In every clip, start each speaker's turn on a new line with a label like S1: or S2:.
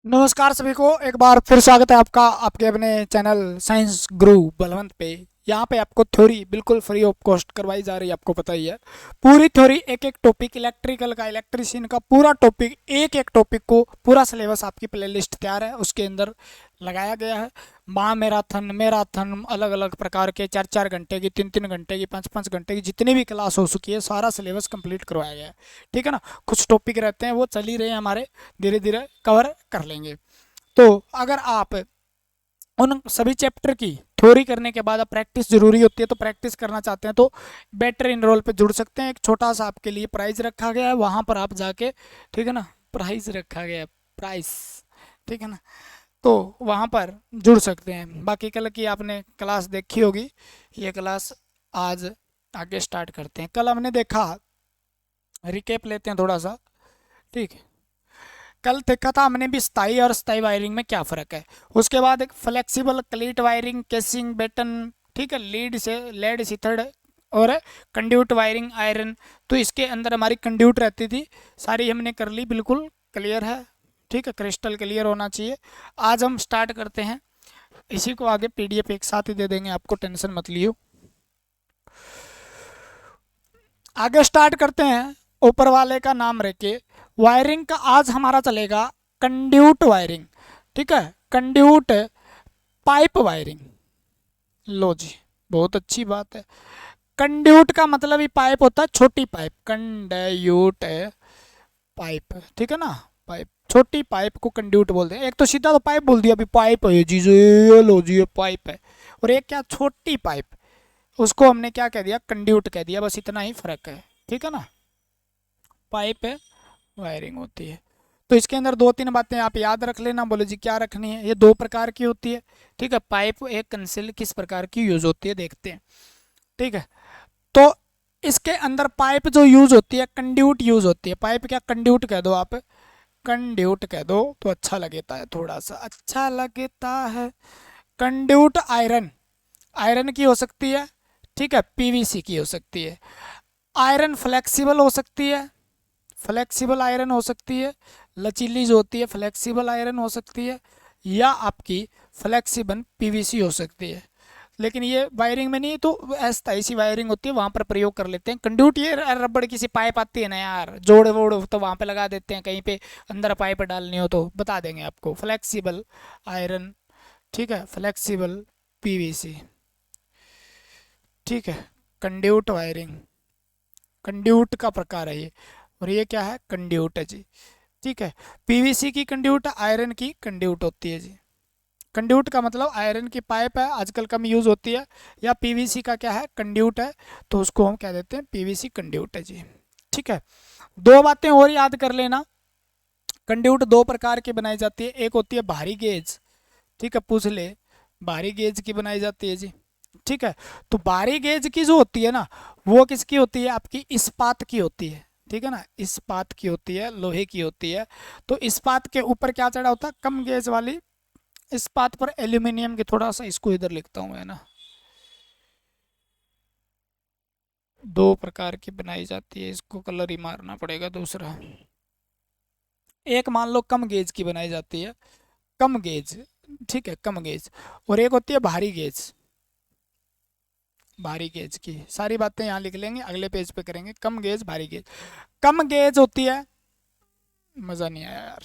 S1: नमस्कार सभी को एक बार फिर स्वागत है आपका आपके अपने चैनल साइंस गुरु बलवंत पे। यहाँ पे आपको थ्योरी बिल्कुल फ्री ऑफ कॉस्ट करवाई जा रही है, आपको पता ही है। पूरी थ्योरी, एक एक टॉपिक, इलेक्ट्रिकल का, इलेक्ट्रिशियन का पूरा टॉपिक, एक एक टॉपिक को पूरा सिलेबस आपकी प्लेलिस्ट तैयार है, उसके अंदर लगाया गया है। मैराथन मैराथन अलग अलग प्रकार के 4 4 घंटे की, 3 3 घंटे की, 5 5 घंटे की जितनी भी क्लास हो चुकी है सारा सिलेबस कंप्लीट करवाया गया है। ठीक है ना। कुछ टॉपिक रहते हैं वो चल ही रहे हैं हमारे, धीरे धीरे कवर कर लेंगे। तो अगर आप उन सभी चैप्टर की थ्योरी करने के बाद अब प्रैक्टिस जरूरी होती है, तो प्रैक्टिस करना चाहते हैं तो बेटर इनरोल पे जुड़ सकते हैं। एक छोटा सा आपके लिए प्राइज रखा गया है, वहाँ पर आप जाके, ठीक है ना, प्राइज रखा गया है, प्राइस, ठीक है ना, तो वहाँ पर जुड़ सकते हैं। बाकी कल की आपने क्लास देखी होगी, ये क्लास आज आगे स्टार्ट करते हैं। कल हमने देखा, रिकेप लेते हैं थोड़ा सा, ठीक है। कल देखा था हमने भी स्थाई और स्थाई वायरिंग में क्या फ़र्क है। उसके बाद एक flexible cleat wiring, casing batten, ठीक है, लीड से लेड सीथर्ड, और कंड्यूट वायरिंग आयरन। तो इसके अंदर हमारी कंड्यूट रहती थी, सारी हमने कर ली, बिल्कुल क्लियर है, ठीक है, क्रिस्टल क्लियर होना चाहिए। आज हम स्टार्ट करते हैं, इसी को आगे पीडीएफ एक साथ ही दे देंगे आपको, टेंशन मत लियो। आगे स्टार्ट करते हैं, ऊपर वाले का नाम रखे। वायरिंग का आज हमारा चलेगा कंड्यूट वायरिंग, ठीक है, कंड्यूट पाइप वायरिंग। लो जी, बहुत अच्छी बात है। कंड्यूट का मतलब ही पाइप होता है, छोटी पाइप, कंड्यूट पाइप, ठीक है ना, पाइप, छोटी पाइप को कंड्यूट बोलते हैं। एक तो सीधा तो पाइप बोल दिया, अभी पाइप है ये चीज, ये लो जी ये पाइप है। और एक क्या, छोटी पाइप, उसको हमने क्या कह दिया, कंड्यूट कह दिया, बस इतना ही फर्क है, ठीक है ना। पाइप है, वायरिंग होती है। तो इसके अंदर 2 3 बातें आप याद रख लेना, बोले जी क्या रखनी है। ये 2 प्रकार की होती है, ठीक है। पाइप एक कंसिल किस प्रकार की यूज होती है देखते हैं, ठीक है। तो इसके अंदर पाइप जो यूज होती है, कंड्यूट यूज होती है। पाइप क्या, कंड्यूट कह दो आप, कंड्यूट कह दो तो अच्छा लगता है, थोड़ा सा अच्छा लगता है। कंड्यूट आयरन, आयरन की हो सकती है, ठीक है, पीवीसी की हो सकती है। आयरन फ्लेक्सिबल हो सकती है, फ्लेक्सिबल आयरन हो सकती है, लचीली जो होती है फ्लेक्सिबल आयरन हो सकती है, या आपकी फ्लेक्सिबल पीवीसी हो सकती है। लेकिन ये वायरिंग में नहीं, तो अस्थायी सी वायरिंग होती है, वहाँ पर प्रयोग कर लेते हैं। कंड्यूट ये रबड़ की सी पाइप आती है ना यार, जोड़ वोड़ तो वहाँ पे लगा देते हैं, कहीं पे अंदर पाइप डालनी हो तो बता देंगे आपको। फ्लेक्सिबल आयरन, ठीक है, फ्लेक्सिबल पीवीसी, ठीक है। कंड्यूट वायरिंग, कंड्यूट का प्रकार है ये। और ये क्या है, कंड्यूट है जी, ठीक है। पीवीसी की कंड्यूट, आयरन की कंड्यूट होती है जी। कंड्यूट का मतलब आयरन की पाइप है, आजकल कम यूज़ होती है, या पीवीसी का क्या है, कंड्यूट है, तो उसको हम कह देते हैं पीवीसी कंड्यूट है जी, ठीक है। 2 बातें और याद कर लेना। कंड्यूट 2 प्रकार की बनाई जाती है, एक होती है भारी गेज, ठीक है, पूछ ले, भारी गेज की बनाई जाती है जी, ठीक है। तो भारी गेज की जो होती है ना, वो किसकी होती है, आपकी इस्पात की होती है, ठीक है ना, इस्पात की होती है, लोहे की होती है। तो इस्पात के ऊपर क्या चढ़ा होता है, कम गेज वाली इस्पात पर एल्यूमिनियम की, थोड़ा सा इसको इधर लिखता हूँ मैं ना। 2 प्रकार की बनाई जाती है, इसको कलर ही मारना पड़ेगा दूसरा। एक मान लो कम गेज की बनाई जाती है, कम गेज, ठीक है, कम गेज। और एक होती है भारी गेज, भारी गेज की सारी बातें यहाँ लिख लेंगे, अगले पेज पे करेंगे। कम गेज, भारी गेज। कम गेज होती है, मज़ा नहीं आया यार,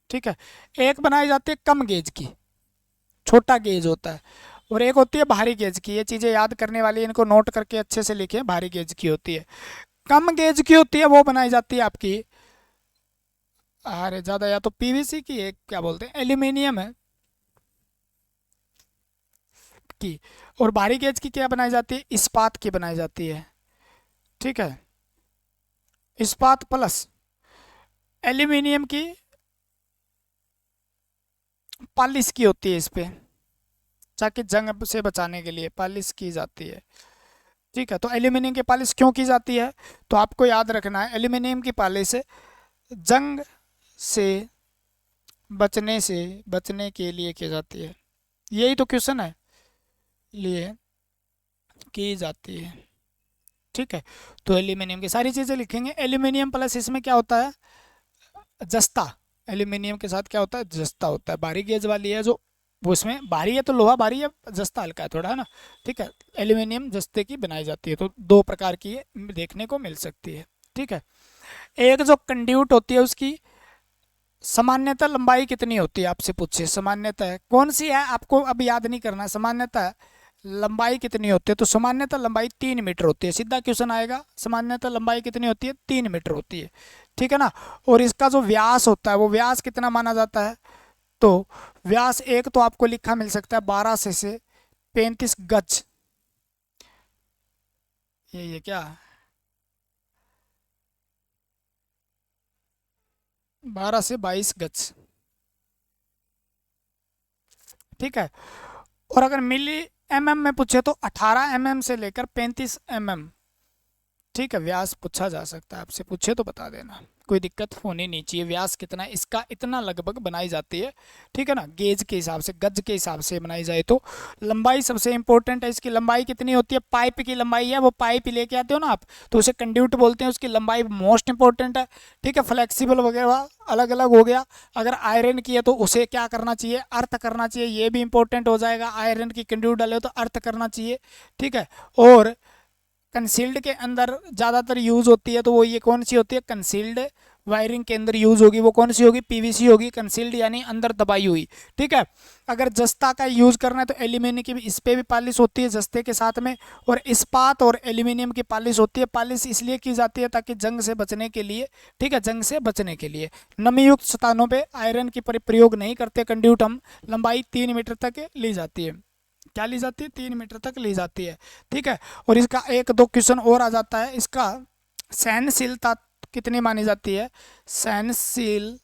S1: ठीक है। एक बनाई जाती है कम गेज की, छोटा गेज होता है। और एक होती है भारी गेज की, ये चीज़ें याद करने वाली, इनको नोट करके अच्छे से लिखें। भारी गेज की होती है, कम गेज की होती है, वो बनाई जाती है आपकी, अरे ज़्यादा, या तो पीवीसी की, एक क्या बोलते हैं, एल्यूमिनियम है की। और भारी गेज की क्या बनाई जाती है, इस्पात की बनाई जाती है, ठीक है। इस्पात प्लस एल्यूमिनियम की पॉलिश की होती है इस पे, ताकि जंग से बचाने के लिए पॉलिश की जाती है, ठीक है। तो एल्यूमिनियम की पॉलिश क्यों की जाती है, तो आपको याद रखना है, एल्यूमिनियम की पॉलिश जंग से बचने के लिए की जाती है, यही तो क्वेश्चन है, लिए की जाती है, ठीक है। तो एल्यूमिनियम की सारी चीज़ें लिखेंगे। एल्यूमिनियम प्लस इसमें क्या होता है, जस्ता, एल्यूमिनियम के साथ क्या होता है, जस्ता होता है। बारीक गेज वाली है जो, वो उसमें भारी है तो लोहा भारी है, जस्ता हल्का है थोड़ा, है ना। ठीक है, एल्यूमिनियम जस्ते की बनाई जाती है। तो दो प्रकार की ये देखने को मिल सकती है। ठीक है, एक जो कंड्यूट होती है उसकी सामान्यतः लंबाई कितनी होती है, आपसे पूछे। सामान्यतः कौन सी है आपको अब याद नहीं करना है। सामान्यतः लंबाई कितनी होती है, तो सामान्यतः लंबाई 3 मीटर होती है। सीधा क्वेश्चन आएगा, सामान्यतः लंबाई कितनी होती है, 3 मीटर होती है। ठीक है ना। और इसका जो व्यास होता है वो व्यास कितना माना जाता है, तो व्यास एक तो आपको लिखा मिल सकता है 12 से 35 गज। ये क्या, 12 से 22 गज। ठीक है, और अगर मिली एमएम में पूछे तो 18 mm से लेकर 35 mm। ठीक है, व्यास पूछा जा सकता है, आपसे पूछे तो बता देना, कोई दिक्कत होनी नहीं चाहिए। व्यास कितना है इसका, इतना लगभग बनाई जाती है। ठीक है ना, गेज के हिसाब से, गज के हिसाब से बनाई जाए तो। लंबाई सबसे इंपॉर्टेंट है, इसकी लंबाई कितनी होती है, पाइप की लंबाई है, वो पाइप लेके आते हो ना आप, तो उसे कंड्यूट बोलते हैं, उसकी लंबाई मोस्ट इंपॉर्टेंट है। ठीक है, फ्लेक्सिबल वगैरह अलग अलग हो गया। अगर आयरन की है तो उसे क्या करना चाहिए, अर्थ करना चाहिए, ये भी इंपॉर्टेंट हो जाएगा। आयरन की कंड्यूट डाले तो अर्थ करना चाहिए। ठीक है, और कंसील्ड के अंदर ज़्यादातर यूज़ होती है तो वो ये कौन सी होती है, कंसील्ड वायरिंग के अंदर यूज़ होगी, वो कौन सी होगी, पीवीसी होगी। कंसील्ड यानी अंदर दबाई हुई। ठीक है, अगर जस्ता का यूज़ करना है तो एल्यूमिनियम की इस पे भी पॉलिश होती है जस्ते के साथ में, और इस्पात और एल्यूमिनियम की पॉलिश होती है। पॉलिश इसलिए की जाती है ताकि जंग से बचने के लिए। ठीक है, जंग से बचने के लिए। नमीयुक्त स्थानों पे आयरन की प्रयोग नहीं करते। कंड्यूट हम लंबाई 3 मीटर तक ली जाती है। क्या ली जाती है, 3 मीटर तक ली जाती है। ठीक है, और इसका एक दो क्वेश्चन और आ जाता है। इसका सहनशीलता कितनी मानी जाती है, सहनशीलता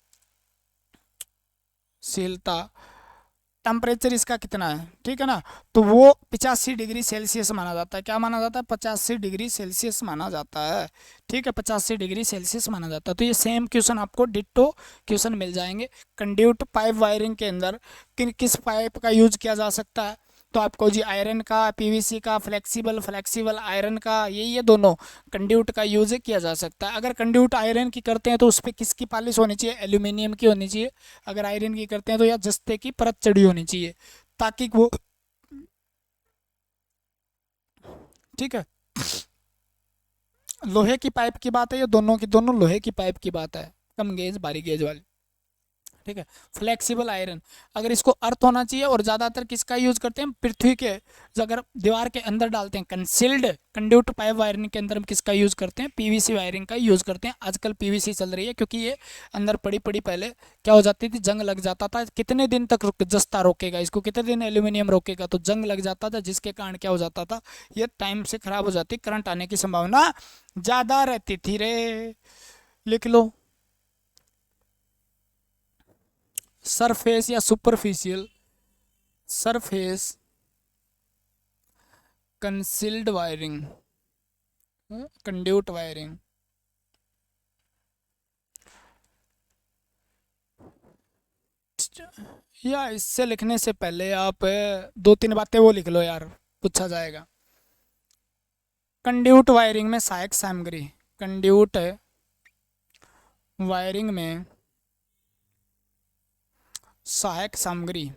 S1: टेम्परेचर इसका कितना है। ठीक है ना, तो वो 85 डिग्री सेल्सियस माना जाता है। क्या माना जाता है, 85 डिग्री सेल्सियस माना जाता है। ठीक है, 85 डिग्री सेल्सियस माना जाता है। तो ये सेम क्वेश्चन आपको डिट्टो क्वेश्चन मिल जाएंगे। कंड्यूट पाइप वायरिंग के अंदर किस पाइप का यूज किया जा सकता है, तो आपको जी आयरन का, पीवीसी का, फ्लेक्सिबल फ्लेक्सिबल आयरन का, ये दोनों कंड्यूट का यूज किया जा सकता है। अगर कंड्यूट आयरन की करते हैं तो उस पर किसकी पॉलिश होनी चाहिए, एल्यूमिनियम की होनी चाहिए। अगर आयरन की करते हैं तो या जस्ते की परत चढ़ी होनी चाहिए, ताकि वो, ठीक है। लोहे की पाइप की बात है, ये दोनों की दोनों लोहे की पाइप की बात है, कम गेज बारी गेज वाली। ठीक है, फ्लेक्सिबल आयरन, अगर इसको अर्थ होना चाहिए। और ज़्यादातर किसका यूज़ करते हैं, पृथ्वी के, जो अगर दीवार के अंदर डालते हैं कंसील्ड कंड्यूट पाइप वायरिंग के अंदर हम किसका यूज़ करते हैं, पीवीसी वायरिंग का यूज़ करते हैं। आजकल पीवीसी चल रही है क्योंकि ये अंदर पड़ी पड़ी, पहले क्या हो जाती थी, जंग लग जाता था। कितने दिन तक जस्ता रोकेगा इसको, कितने दिन एल्यूमिनियम रोकेगा, तो जंग लग जाता था, जिसके कारण क्या हो जाता था, ये टाइम से ख़राब हो जाती, करंट आने की संभावना ज़्यादा रहती थी रे। लिख लो, सरफेस या superficial surface concealed wiring, conduit wiring. या इससे लिखने से पहले आप दो तीन बातें वो लिख लो यार, पूछा जाएगा। कंड्यूट वायरिंग में सहायक सामग्री, कंड्यूट वायरिंग में सहायक सामग्री,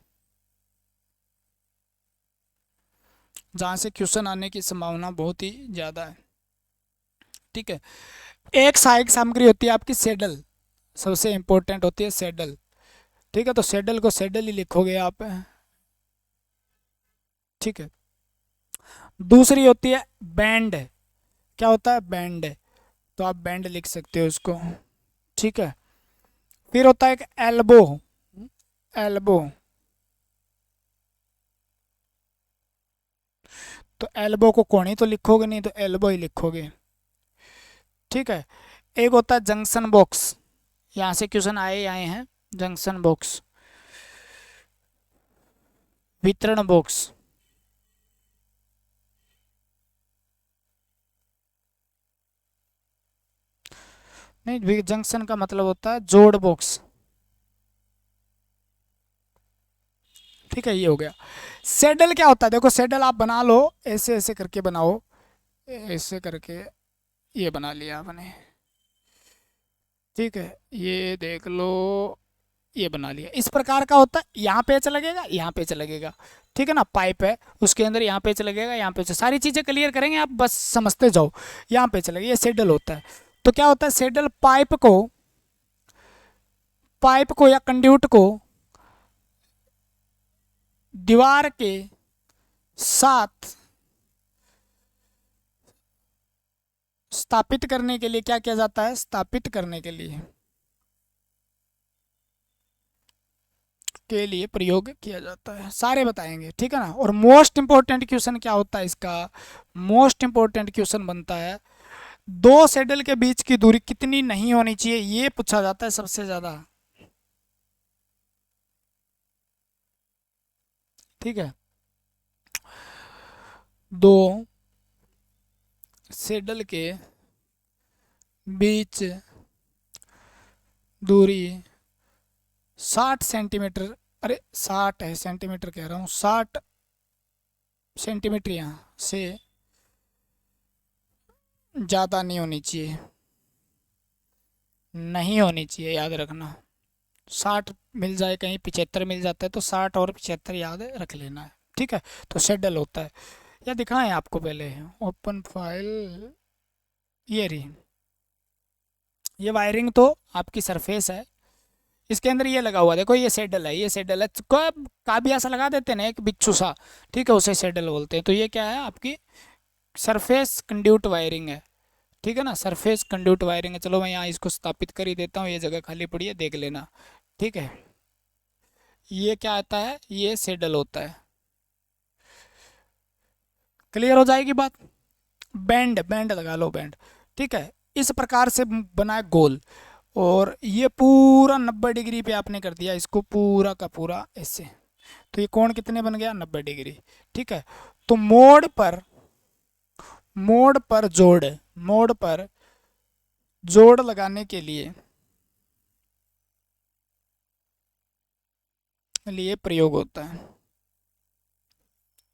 S1: जहाँ से क्वेश्चन आने की संभावना बहुत ही ज़्यादा है। ठीक है, एक सहायक सामग्री होती है आपकी सेडल, सबसे इंपॉर्टेंट होती है सेडल। ठीक है, तो सेडल को सेडल ही लिखोगे आप। ठीक है, दूसरी होती है बैंड। क्या होता है, बैंड, तो आप बैंड लिख सकते हो उसको। ठीक है, फिर होता है एक एल्बो, एल्बो, तो एल्बो को कोणी तो लिखोगे नहीं, तो एल्बो ही लिखोगे। ठीक है, एक होता है जंक्शन बॉक्स, यहाँ से क्वेश्चन आए आए हैं। जंक्शन बॉक्स, वितरण बॉक्स, नहीं, जंक्शन का मतलब होता है जोड़ बॉक्स। ठीक है, ये हो गया। सेडल क्या होता है, देखो सेडल आप बना लो, ऐसे ऐसे करके बनाओ, ऐसे करके ये बना लिया आपने। ठीक है, ये देख लो, ये बना लिया। इस प्रकार का होता है, यहाँ पेच लगेगा, यहाँ पेच लगेगा, ठीक है ना, पाइप है उसके अंदर यहाँ पेच लगेगा, यहाँ पेच, सारी चीज़ें क्लियर करेंगे आप, बस समझते जाओ। यहाँ पेच लगेगा, ये सेडल होता है। तो क्या होता है, सेडल पाइप को या कंड्यूट को दीवार के साथ स्थापित करने के लिए क्या किया जाता है, स्थापित करने के लिए प्रयोग किया जाता है, सारे बताएंगे, ठीक है ना। और मोस्ट इंपॉर्टेंट क्वेश्चन क्या होता है इसका, मोस्ट इंपॉर्टेंट क्वेश्चन बनता है, दो सेडल के बीच की दूरी कितनी नहीं होनी चाहिए, ये पूछा जाता है सबसे ज्यादा, ठीक है। दो सेडल के बीच दूरी 60 सेंटीमीटर, अरे 60 है, सेंटीमीटर कह रहा हूँ, 60 सेंटीमीटर यहाँ से ज़्यादा नहीं होनी चाहिए, नहीं होनी चाहिए, याद रखना। 60 मिल जाए कहीं, 75 मिल जाता है, तो 60 और 75 याद रख लेना है, ठीक है। तो सेडल होता है, या दिखाएं आपको पहले, ओपन फाइल, ये रही, ये वायरिंग तो आपकी सरफेस है, इसके अंदर ये लगा हुआ, देखो ये सेडल है, ये सेडल है, काबिया सा लगा देते हैं ना, एक बिच्छू सा, ठीक है, उसे सेडल बोलते हैं। तो ये क्या है, आपकी सरफेस कंड्यूट वायरिंग है, ठीक है ना, सरफेस कंड्यूट वायरिंग है। चलो मैं यहाँ इसको स्थापित कर ही देता हूँ, ये जगह खाली पड़ी है, देख लेना, ठीक है। ये क्या आता है, ये सेडल होता है, क्लियर हो जाएगी बात। बैंड, बैंड लगा लो, बैंड, ठीक है, इस प्रकार से बना है गोल, और ये पूरा 90 डिग्री पे आपने कर दिया इसको, पूरा का पूरा ऐसे, तो ये कोण कितने बन गया, 90 डिग्री, ठीक है। तो मोड़ पर जोड़ लगाने के लिए प्रयोग होता है,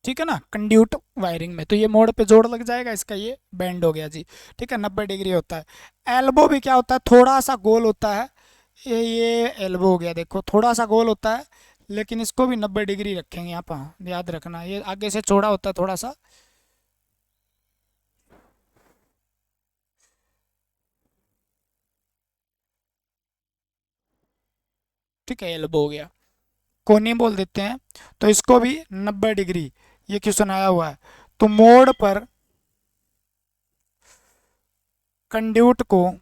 S1: ठीक है ना, कंड्यूट वायरिंग में। तो ये मोड़ पे जोड़ लग जाएगा, इसका ये बैंड हो गया जी, ठीक है, 90 डिग्री होता है। एल्बो भी क्या होता है, थोड़ा सा गोल होता है, ये एल्बो हो गया, देखो थोड़ा सा गोल होता है, लेकिन इसको भी 90 डिग्री रखेंगे यहाँ पर, याद रखना, ये आगे से चौड़ा होता है थोड़ा सा, ठीक है, एल्बो हो गया, कोनी बोल देते हैं। तो इसको भी 90 डिग्री, ये क्वेश्चन आया हुआ है। तो मोड़ पर कंड्यूट को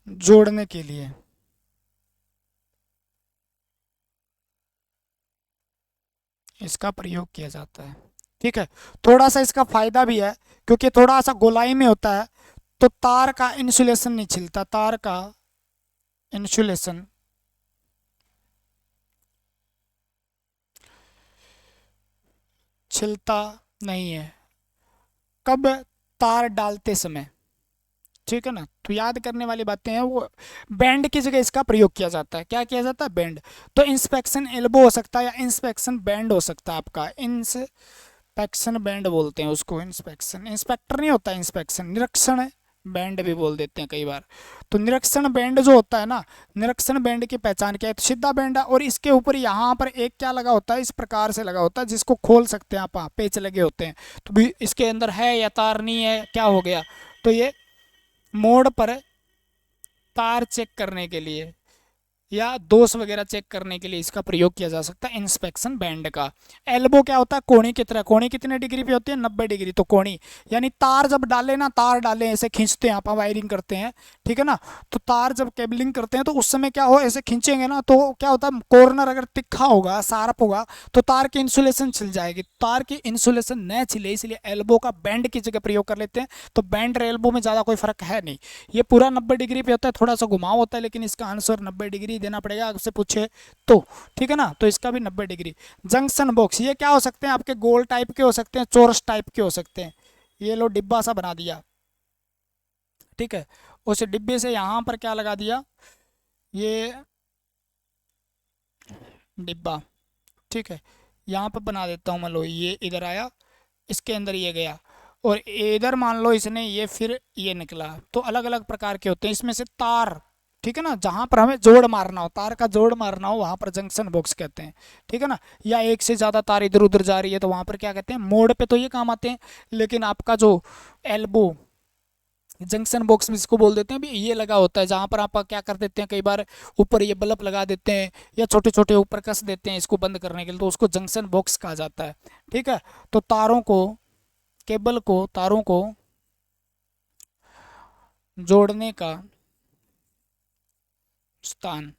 S1: जोड़ने के लिए इसका प्रयोग किया जाता है, ठीक है। थोड़ा सा इसका फायदा भी है, क्योंकि थोड़ा सा गोलाई में होता है, तो तार का इंसुलेशन नहीं छिलता, तार का इंसुलेशन छिलता नहीं है, कब, तार डालते समय, ठीक है ना। तो याद करने वाली बातें हैं वो। बैंड की जगह इसका प्रयोग किया जाता है, क्या किया जाता है, बैंड। तो इंस्पेक्शन एल्बो हो सकता है, या इंस्पेक्शन बैंड हो सकता है आपका, इंस्पेक्शन बैंड बोलते हैं उसको, इंस्पेक्शन, इंस्पेक्टर नहीं होता, इंस्पेक्शन, निरीक्षण बैंड भी बोल देते हैं कई बार। तो निरीक्षण बैंड जो होता है ना, निरीक्षण बैंड की पहचान क्या है, तो सीधा बैंड है, और इसके ऊपर यहाँ पर एक क्या लगा होता है, इस प्रकार से लगा होता है, जिसको खोल सकते हैं आप, पेच लगे होते हैं। तो भी इसके अंदर है या तार नहीं है, क्या हो गया, तो ये मोड़ पर तार चेक करने के लिए या दोष वगैरह चेक करने के लिए इसका प्रयोग किया जा सकता है, इंस्पेक्शन बैंड का। एल्बो क्या होता है, कोणी की तरह, कोणी कितने डिग्री पे होती है, 90 डिग्री, तो कोणी यानी तार जब डाले ना, तार डाले ऐसे खींचते हैं आप, वायरिंग करते हैं, ठीक है ना। तो तार जब केबलिंग करते हैं, तो उस समय क्या हो, ऐसे खींचेंगे ना, तो क्या होता है, कॉर्नर अगर तिखा होगा, शार्प होगा, तो तार की इंसुलेशन छिल जाएगी, तार की इंसुलेशन न छिले, इसलिए एल्बो का बैंड की जगह प्रयोग कर लेते हैं। तो बैंड और एल्बो में ज़्यादा कोई फर्क है नहीं, ये पूरा 90 डिग्री पे होता है, थोड़ा सा घुमाव होता है, लेकिन इसका आंसर 90 डिग्री देना पड़ेगा आपसे पूछे तो, ठीक है ना। तो इसका भी 90 डिग्री। जंक्शन बॉक्स, ये क्या हो सकते हैं आपके, गोल टाइप के हो सकते हैं, चौरस टाइप के हो सकते हैं, ये लो डिब्बा सा बना दिया, ठीक है, उस डिब्बे से यहाँ पर क्या लगा दिया, ये डिब्बा, ठीक है, यहाँ पर बना देता हूँ, मान लो ये इधर आया, इसके अंदर ये गया, और इधर मान लो इसने ये फिर ये निकला, तो अलग अलग प्रकार के होते हैं, इसमें से तार ठीक है ना, जहां पर हमें जोड़ मारना हो, तार का जोड़ मारना हो, वहां पर जंक्शन बॉक्स कहते हैं। ठीक है ना, या एक से ज्यादा तार इधर उधर जा रही है तो वहां पर क्या कहते हैं, मोड़ पे तो ये काम आते हैं। लेकिन आपका जो एल्बो जंक्शन बॉक्स में इसको बोल देते हैं, भी ये लगा होता है जहां पर आप क्या कर देते हैं, कई बार ऊपर ये बल्ब लगा देते हैं या छोटे छोटे ऊपर कस देते हैं इसको बंद करने के लिए, तो उसको जंक्शन बॉक्स कहा जाता है। ठीक है, तो तारों को, केबल को, तारों को जोड़ने का स्थान,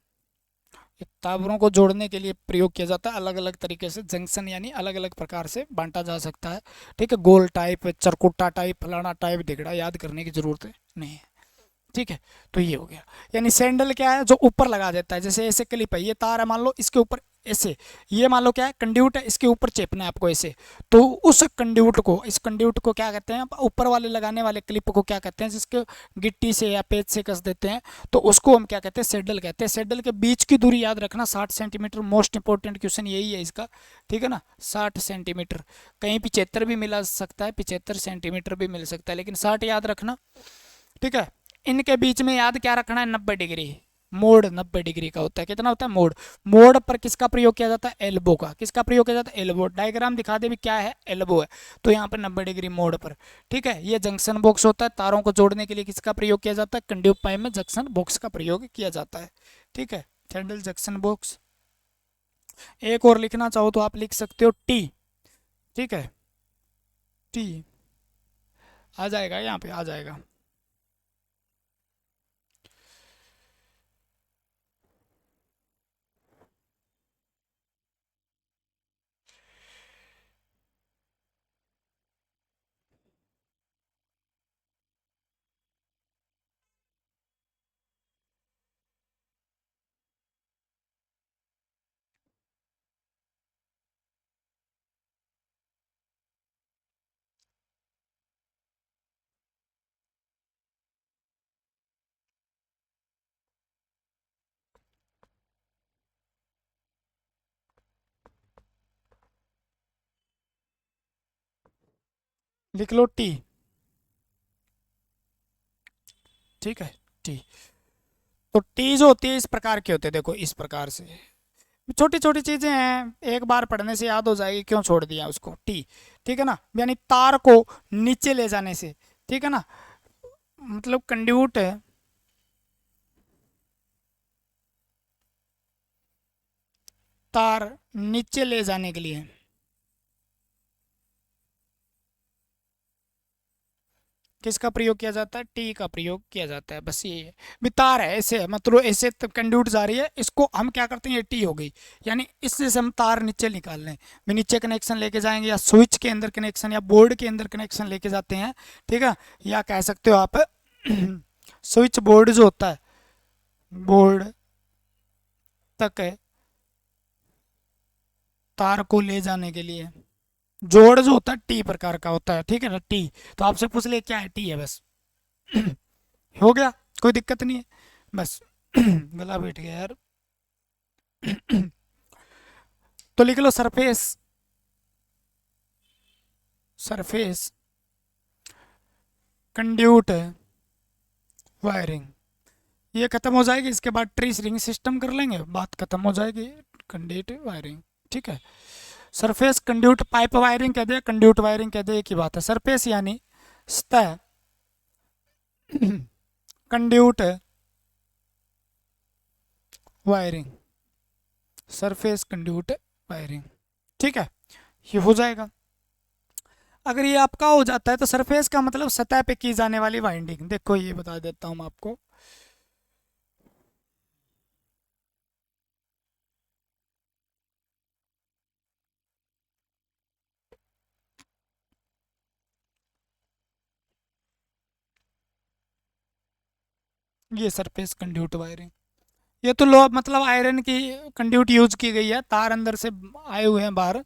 S1: ये तारों को जोड़ने के लिए प्रयोग किया जाता है। अलग अलग तरीके से जंक्शन यानी अलग अलग प्रकार से बांटा जा सकता है। ठीक है, गोल टाइप, चरकुट्टा टाइप, फलाना टाइप, ढिगड़ा, याद करने की जरूरत नहीं है। ठीक है, तो ये हो गया। यानी सैंडल क्या है, जो ऊपर लगा देता है, जैसे ऐसे क्लिप है, ये तार है मान लो, इसके ऊपर ऐसे, ये मान लो क्या है, कंड्यूट है, इसके ऊपर चेपना है आपको ऐसे। तो उस कंड्यूट को, इस कंड्यूट को क्या कहते हैं, ऊपर वाले लगाने वाले क्लिप को क्या कहते हैं, जिसके गिट्टी से या पेज से कस देते हैं, तो उसको हम क्या कहते हैं, सैडल कहते हैं। सैडल के बीच की दूरी याद रखना 60 सेंटीमीटर, मोस्ट इंपॉर्टेंट क्वेश्चन यही है इसका। ठीक है ना, 60 सेंटीमीटर, कहीं 75 भी मिला सकता है, 75 सेंटीमीटर भी मिल सकता है, लेकिन 60 याद रखना। ठीक है, इनके बीच में याद क्या रखना है, 90 डिग्री। मोड़ 90 डिग्री का होता है, कितना होता है, मोड़। मोड़ पर किसका प्रयोग किया जाता है, एल्बो का। किसका प्रयोग किया जाता है, एल्बो। डायग्राम दिखा दे भी क्या है, एल्बो है, तो यहाँ पर 90 डिग्री मोड़ पर। ठीक है, ये जंक्शन बॉक्स होता है। तारों को जोड़ने के लिए किसका प्रयोग किया जाता है, कंड्यूट पाइप में जंक्शन बॉक्स का प्रयोग किया जाता है। ठीक है, सैंडल जंक्शन बॉक्स। एक और लिखना चाहो तो आप लिख सकते हो टी। ठीक है, टी आ जाएगा, यहाँ पे आ जाएगा। लिख लो टी। ठीक है, टी। तो टी जो होती है इस प्रकार की होती है, देखो इस प्रकार से, छोटी छोटी चीजें हैं, एक बार पढ़ने से याद हो जाएगी, क्यों छोड़ दिया उसको, टी। ठीक है ना, यानी तार को नीचे ले जाने से। ठीक है ना, मतलब कंड्यूट है, तार नीचे ले जाने के लिए किसका प्रयोग किया जाता है, टी का प्रयोग किया जाता है। बस ये है, भी तार है ऐसे है, मतलब ऐसे कंड्यूट जा रही है, इसको हम क्या करते हैं, ये टी हो गई। यानी इससे से हम तार नीचे निकाल लें, भी नीचे कनेक्शन लेके जाएंगे, या स्विच के अंदर कनेक्शन, या बोर्ड के अंदर कनेक्शन लेके जाते हैं। ठीक है, या कह सकते हो आप स्विच बोर्ड जो होता है, बोर्ड तक है तार को ले जाने के लिए, जोड़ जो होता है टी प्रकार का होता है। ठीक है ना, टी। तो आपसे पूछ ले क्या है, टी है बस। हो गया, कोई दिक्कत नहीं है, बस। गला बैठ गया यार। तो लिख लो सरफेस, सरफेस कंड्यूट वायरिंग। ये खत्म हो जाएगी, इसके बाद ट्री रिंग सिस्टम कर लेंगे, बात खत्म हो जाएगी। Conduit wiring. ठीक है, सरफेस कंड्यूट पाइप वायरिंग कह दे, कंड्यूट वायरिंग कह दे, एक ही बात है। सरफेस यानी सतह, conduit wiring, surface conduit wiring. ठीक है, ये हो जाएगा। अगर ये आपका हो जाता है तो सरफेस का मतलब सतह पे की जाने वाली वाइंडिंग। देखो ये बता देता हूँ मैं आपको, ये सरफेस कंड्यूट वायरिंग। ये तो लो मतलब आयरन की कंड्यूट यूज की गई है, तार अंदर से आए हुए हैं बाहर।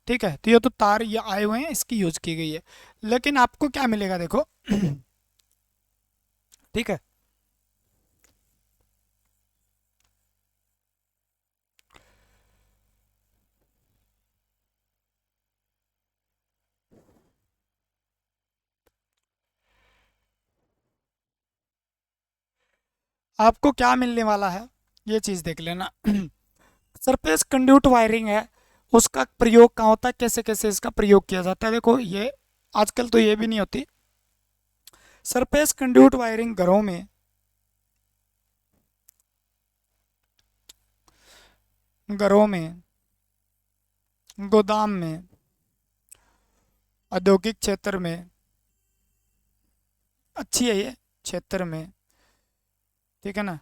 S1: ठीक है, तो ये तो तार ये आए हुए हैं, इसकी यूज की गई है। लेकिन आपको क्या मिलेगा देखो। ठीक है, आपको क्या मिलने वाला है ये चीज़ देख लेना। सरफेस कंड्यूट वायरिंग है, उसका प्रयोग कहाँ होता है, कैसे कैसे इसका प्रयोग किया जाता है। देखो ये आजकल तो ये भी नहीं होती। सरफेस कंड्यूट वायरिंग घरों में, घरों में, गोदाम में, औद्योगिक क्षेत्र में, अच्छी है ये, क्षेत्र में, ठीक है ना,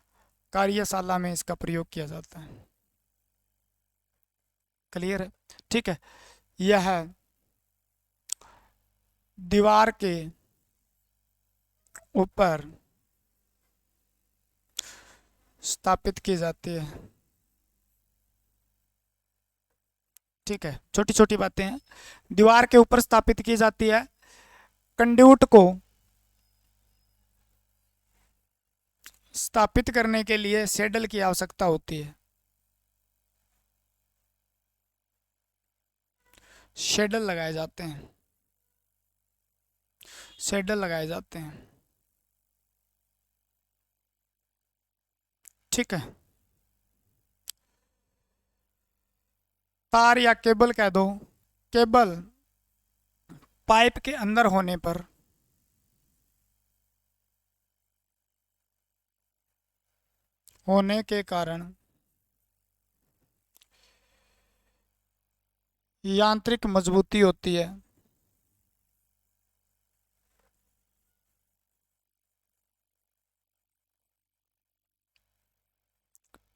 S1: कार्यशाला में इसका प्रयोग किया जाता है। क्लियर है? ठीक है। यह दीवार के ऊपर स्थापित की जाती है। ठीक है, छोटी छोटी बातें हैं। दीवार के ऊपर स्थापित की जाती है। कंड्यूट को स्थापित करने के लिए सेडल की आवश्यकता होती है। शेडल लगाए जाते हैं, शेडल लगाए जाते हैं। ठीक है। तार या केबल कह दो, केबल पाइप के अंदर होने पर होने के कारण यांत्रिक मजबूती होती है।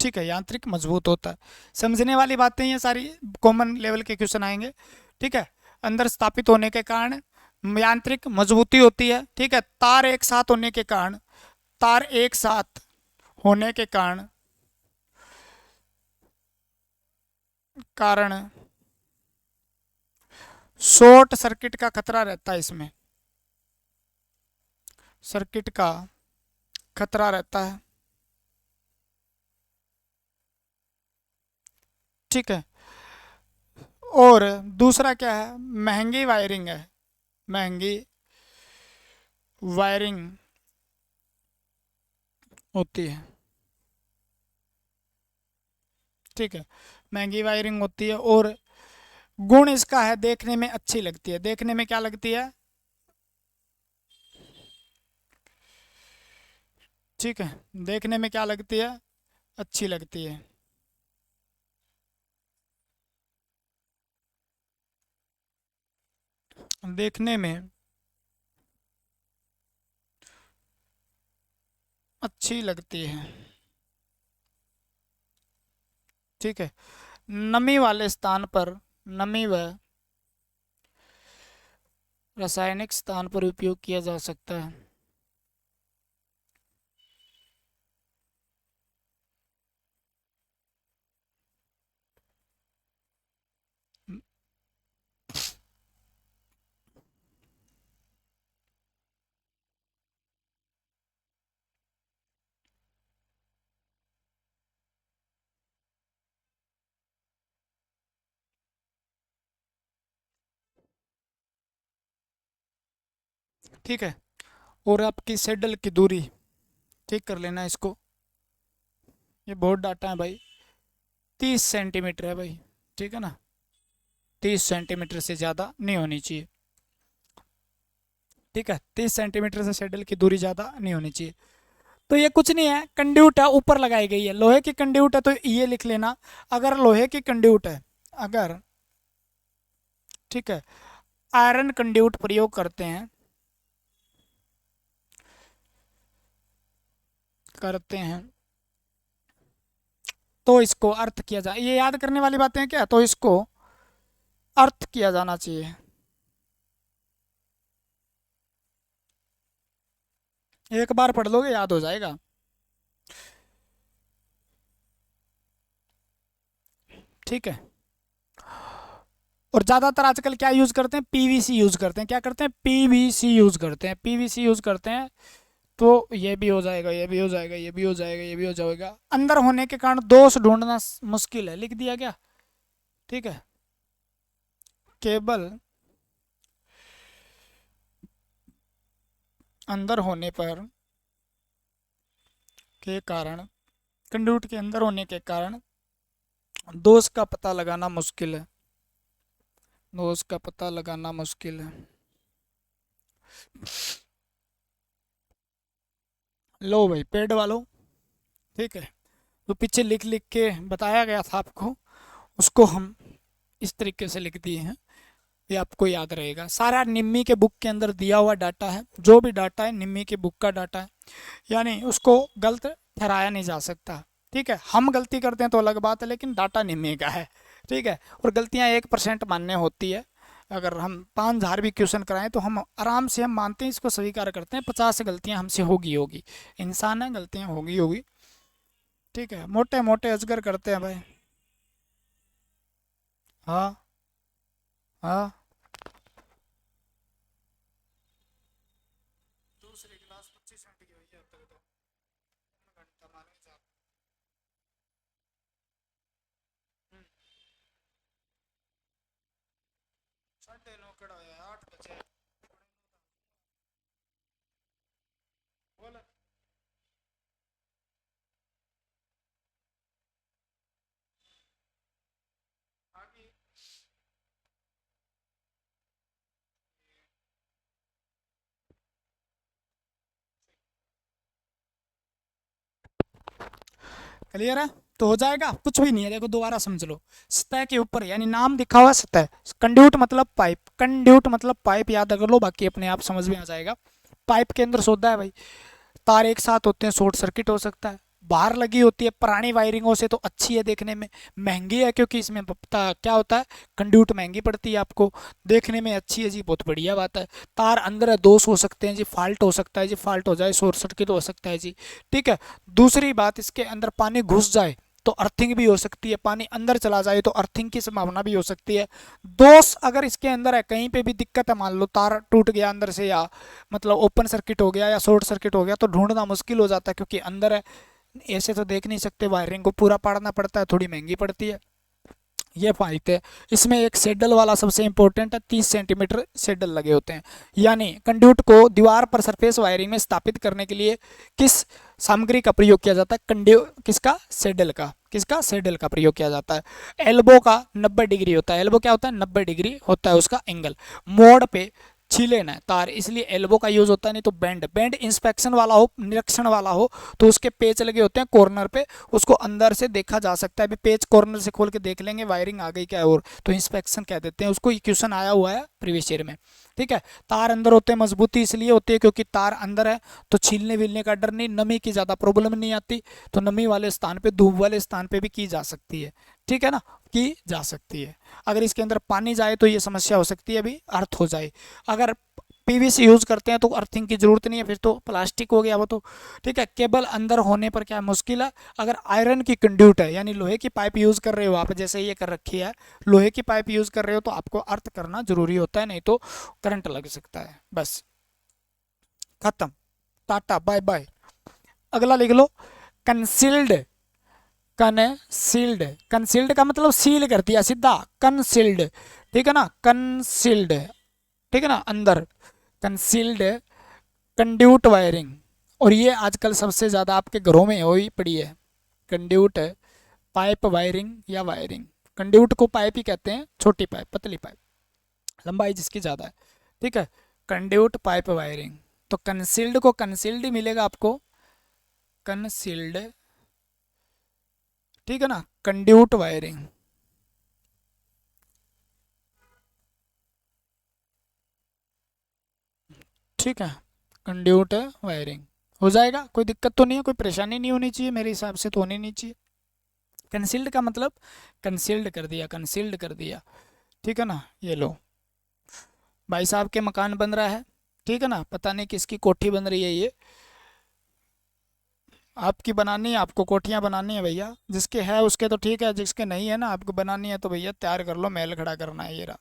S1: ठीक है, यांत्रिक मजबूत होता है। समझने वाली बातें ये सारी, कॉमन लेवल के क्वेश्चन आएंगे। ठीक है। अंदर स्थापित होने के कारण यांत्रिक मजबूती होती है। ठीक है। तार एक साथ होने के कारण, तार एक साथ होने के कारण कारण शॉर्ट सर्किट का खतरा रहता है इसमें, सर्किट का खतरा रहता है। ठीक है। और दूसरा क्या है, महंगी वायरिंग है, महंगी वायरिंग होती है। ठीक है, महंगी वायरिंग होती है। और गुण इसका है, देखने में अच्छी लगती है। देखने में क्या लगती है? ठीक है, देखने में क्या लगती है? अच्छी लगती है। देखने में अच्छी लगती है। ठीक है। नमी वाले स्थान पर, नमी व रासायनिक स्थान पर उपयोग किया जा सकता है। ठीक है। और आपकी सेडल की दूरी ठीक कर लेना इसको। ये बहुत डाटा है भाई। 30 सेंटीमीटर है भाई। ठीक है ना, 30 सेंटीमीटर से ज़्यादा नहीं होनी चाहिए। ठीक है, 30 सेंटीमीटर से सेडल की दूरी ज़्यादा नहीं होनी चाहिए। तो ये कुछ नहीं है, कंड्यूट है, ऊपर लगाई गई है। लोहे की कंड्यूट है तो ये लिख लेना। अगर लोहे की कंड्यूट है, अगर, ठीक है, आयरन कंड्यूट प्रयोग करते हैं, करते हैं, तो इसको अर्थ किया जाए। ये याद करने वाली बातें हैं क्या? तो इसको अर्थ किया जाना चाहिए। एक बार पढ़ लोगे याद हो जाएगा। ठीक है। और ज़्यादातर आजकल क्या यूज़ करते हैं? पीवीसी यूज़ करते हैं। क्या करते हैं? पीवीसी यूज़ करते हैं, पीवीसी यूज़ करते हैं। तो ये भी हो जाएगा, ये भी हो जाएगा, ये भी हो जाएगा, ये भी हो जाएगा। अंदर होने के कारण दोष ढूंढना मुश्किल है, लिख दिया गया। ठीक है। केबल अंदर होने पर के कारण, कंड्यूट के अंदर होने के कारण दोष का पता लगाना मुश्किल है, दोष का पता लगाना मुश्किल है। लो भाई पेड वालों, ठीक है, तो पीछे लिख लिख के बताया गया था आपको, उसको हम इस तरीके से लिख दिए हैं, ये आपको याद रहेगा। सारा निम्मी के बुक के अंदर दिया हुआ डाटा है, जो भी डाटा है निम्मी के बुक का डाटा है, यानी उसको गलत ठहराया नहीं जा सकता, ठीक है। हम गलती करते हैं तो अलग बात है, लेकिन डाटा निम्मी का है, ठीक है। और गलतियां 1% मान्य होती है। अगर हम 5,000 भी क्वेश्चन कराएं तो हम आराम से हम मानते हैं, इसको स्वीकार करते हैं, 50 गलतियां हमसे होगी होगी, इंसान है, गलतियां होगी होगी, ठीक है। मोटे मोटे अजगर करते हैं भाई। हाँ हाँ। दूसरी क्लास 25 मिनट की हुई है अब तक तो, घंटा मान के चल। हम्म, 9:30 कड़ा है, 8 बजे। बोल। आगे। क्लियर है? तो हो जाएगा, कुछ भी नहीं है, देखो दोबारा समझ लो। सतह के ऊपर यानी नाम दिखा हुआ सतह, कंड्यूट मतलब पाइप, कंड्यूट मतलब पाइप, याद कर लो, बाकी अपने आप समझ में आ जाएगा। पाइप के अंदर सौदा है भाई, तार एक साथ होते हैं, शॉर्ट सर्किट हो सकता है, बाहर लगी होती है, पुरानी वायरिंगों से तो अच्छी है देखने में, महंगी है क्योंकि इसमें क्या होता है, कंड्यूट महंगी पड़ती है आपको, देखने में अच्छी है जी, बहुत बढ़िया बात है। तार अंदर है, दोष हो सकते हैं जी, फॉल्ट हो सकता है जी, फॉल्ट हो जाए, शॉर्ट सर्किट हो सकता है जी, ठीक है। दूसरी बात, इसके अंदर पानी घुस जाए तो अर्थिंग भी हो सकती है, पानी अंदर चला जाए तो अर्थिंग की संभावना भी हो सकती है। दोष अगर इसके अंदर है, कहीं पे भी दिक्कत है, मान लो तार टूट गया अंदर से, या मतलब ओपन सर्किट हो गया या शॉर्ट सर्किट हो गया, तो ढूंढना मुश्किल हो जाता है क्योंकि अंदर है, ऐसे तो देख नहीं सकते, वायरिंग को पूरा पाड़ना पड़ता है, थोड़ी महंगी पड़ती है, ये फायदे है। इसमें एक सेडल वाला सबसे इंपॉर्टेंट है, 30 सेंटीमीटर सेडल लगे होते हैं, यानी कंड्यूट को दीवार पर सरफेस वायरिंग में स्थापित करने के लिए किस सामग्री का प्रयोग किया जाता है, कंड्यू किसका, सेडल का, किसका, सेडल का प्रयोग किया जाता है। एल्बो का 90 डिग्री होता है, एल्बो क्या होता है, 90 डिग्री होता है उसका एंगल, मोड़ पे छीले ना तार, इसलिए एल्बो का यूज होता है। नहीं तो बैंड, बैंड इंस्पेक्शन वाला हो, निरीक्षण वाला हो, तो उसके पेच लगे होते हैं कॉर्नर पे, उसको अंदर से देखा जा सकता है, अभी पेच कॉर्नर से खोल के देख लेंगे वायरिंग आ गई क्या है, और तो इंस्पेक्शन कह देते हैं उसको, क्वेश्चन आया हुआ है प्रीवियस ईयर में, ठीक है। तार अंदर होते हैं, मजबूती इसलिए होती है क्योंकि तार अंदर है तो छीलने विलने का डर नहीं, नमी की ज़्यादा प्रॉब्लम नहीं आती, तो नमी वाले स्थान पे, धूप वाले स्थान पे भी की जा सकती है, ठीक है ना, की जा सकती है। अगर इसके अंदर पानी जाए तो ये समस्या हो सकती है, अभी अर्थ हो जाए। अगर पीवीसी यूज करते हैं तो अर्थिंग की जरूरत नहीं है, फिर तो प्लास्टिक हो गया वो तो, ठीक है। केबल अंदर होने पर क्या मुश्किल है, अगर आयरन की कंड्यूट है यानी लोहे की पाइप यूज कर रहे हो आप, जैसे ये कर रखी है, लोहे की पाइप यूज कर रहे हो तो आपको अर्थ करना जरूरी होता है, नहीं तो करंट लग सकता है, बस खत्म, टाटा बाय बाय। अगला लिख लो, कंसील्ड, कंसील्ड, कंसील्ड का मतलब सील कर दिया सीधा, कंसील्ड, ठीक है ना, कंसील्ड, ठीक है ना, अंदर, कंसील्ड कंड्यूट वायरिंग। और ये आजकल सबसे ज़्यादा आपके घरों में हो ही पड़ी है, कंड्यूट पाइप वायरिंग या वायरिंग, कंड्यूट को पाइप ही कहते हैं, छोटी पाइप, पतली पाइप, लंबाई जिसकी ज़्यादा है, ठीक है, कंड्यूट पाइप वायरिंग। तो कंसील्ड को कंसील्ड ही मिलेगा आपको, कंसील्ड, ठीक है ना, कंड्यूट वायरिंग, ठीक है, कंड्यूट वायरिंग हो जाएगा, कोई दिक्कत तो नहीं है, कोई परेशानी नहीं होनी चाहिए, मेरे हिसाब से तो होनी नहीं चाहिए। कंसील्ड का मतलब कंसील्ड कर दिया, कंसील्ड कर दिया, ठीक है ना। ये लो, भाई साहब के मकान बन रहा है, ठीक है ना, पता नहीं किसकी कोठी बन रही है ये, आपकी बनानी है, आपको कोठियाँ बनानी है भैया, जिसके है उसके तो ठीक है, जिसके नहीं है ना, आपको बनानी है तो भैया तैयार कर लो, महल खड़ा करना है, ये रहा,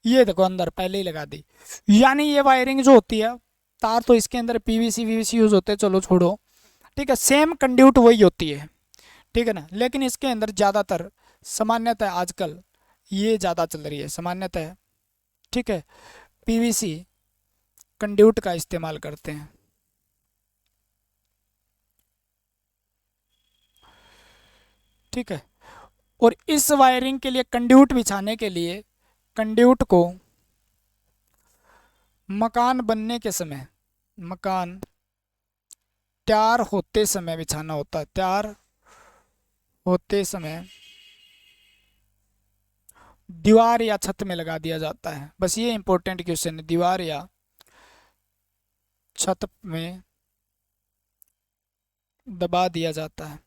S1: ये देखो अंदर पहले ही लगा दी। यानी ये वायरिंग जो होती है, तार तो इसके अंदर पीवीसी वीवीसी यूज होते हैं, चलो छोड़ो, ठीक है, सेम कंड्यूट वही होती है, ठीक है ना, लेकिन इसके अंदर ज़्यादातर सामान्यतः आजकल ये ज़्यादा चल रही है सामान्यतः, ठीक है, पीवीसी कंड्यूट का इस्तेमाल करते हैं, ठीक है। और इस वायरिंग के लिए कंड्यूट बिछाने के लिए कंड्यूट को मकान बनने के समय, मकान तैयार होते समय बिछाना होता है, तैयार होते समय दीवार या छत में लगा दिया जाता है। बस ये इंपॉर्टेंट क्वेश्चन है, दीवार या छत में दबा दिया जाता है।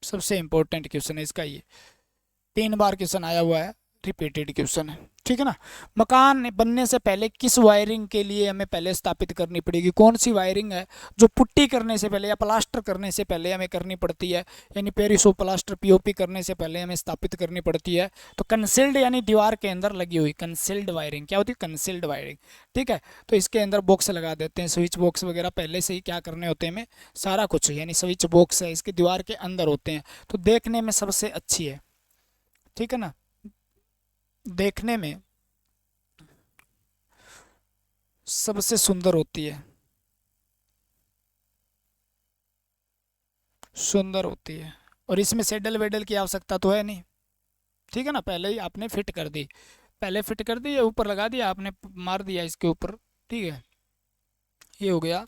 S1: सबसे इंपॉर्टेंट क्वेश्चन है इसका, ये 3 बार क्वेश्चन आया हुआ है, रिपीटेड क्वेश्चन है, ठीक है ना। मकान बनने से पहले किस वायरिंग के लिए हमें पहले स्थापित करनी पड़ेगी, कौन सी वायरिंग है जो पुट्टी करने से पहले या प्लास्टर करने से पहले हमें करनी पड़ती है, यानी पेरिसो प्लास्टर पीओपी करने से पहले हमें स्थापित करनी पड़ती है। तो कंसील्ड यानी दीवार के अंदर लगी हुई कंसील्ड वायरिंग, क्या होती है, कंसील्ड वायरिंग, ठीक है। तो इसके अंदर बॉक्स लगा देते हैं, स्विच बॉक्स वगैरह पहले से ही क्या करने होते हैं हमें, सारा कुछ, यानी स्विच बॉक्स है इसके दीवार के अंदर होते हैं। तो देखने में सबसे अच्छी है, ठीक है ना, देखने में सबसे सुंदर होती है, सुंदर होती है। और इसमें सेडल वेडल की आवश्यकता तो है नहीं, ठीक है ना, पहले ही आपने फिट कर दी, पहले फिट कर दी, ऊपर लगा दिया आपने, मार दिया इसके ऊपर, ठीक है। ये हो गया।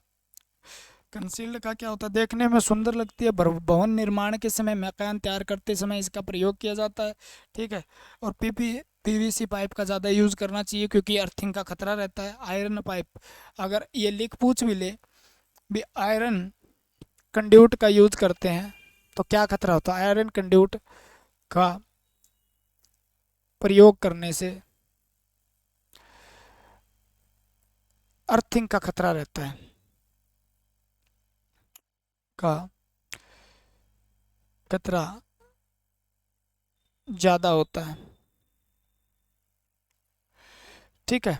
S1: कंसील्ड का क्या होता है, देखने में सुंदर लगती है, भवन निर्माण के समय, मकान तैयार करते समय इसका प्रयोग किया जाता है, ठीक है। और पीवीसी पाइप का ज़्यादा यूज़ करना चाहिए क्योंकि अर्थिंग का खतरा रहता है। आयरन पाइप, अगर ये लीक पूछ भी ले भी आयरन कंड्यूट का यूज़ करते हैं तो क्या खतरा होता है, आयरन कंड्यूट का प्रयोग करने से अर्थिंग का खतरा रहता है, का खतरा ज़्यादा होता है, ठीक है।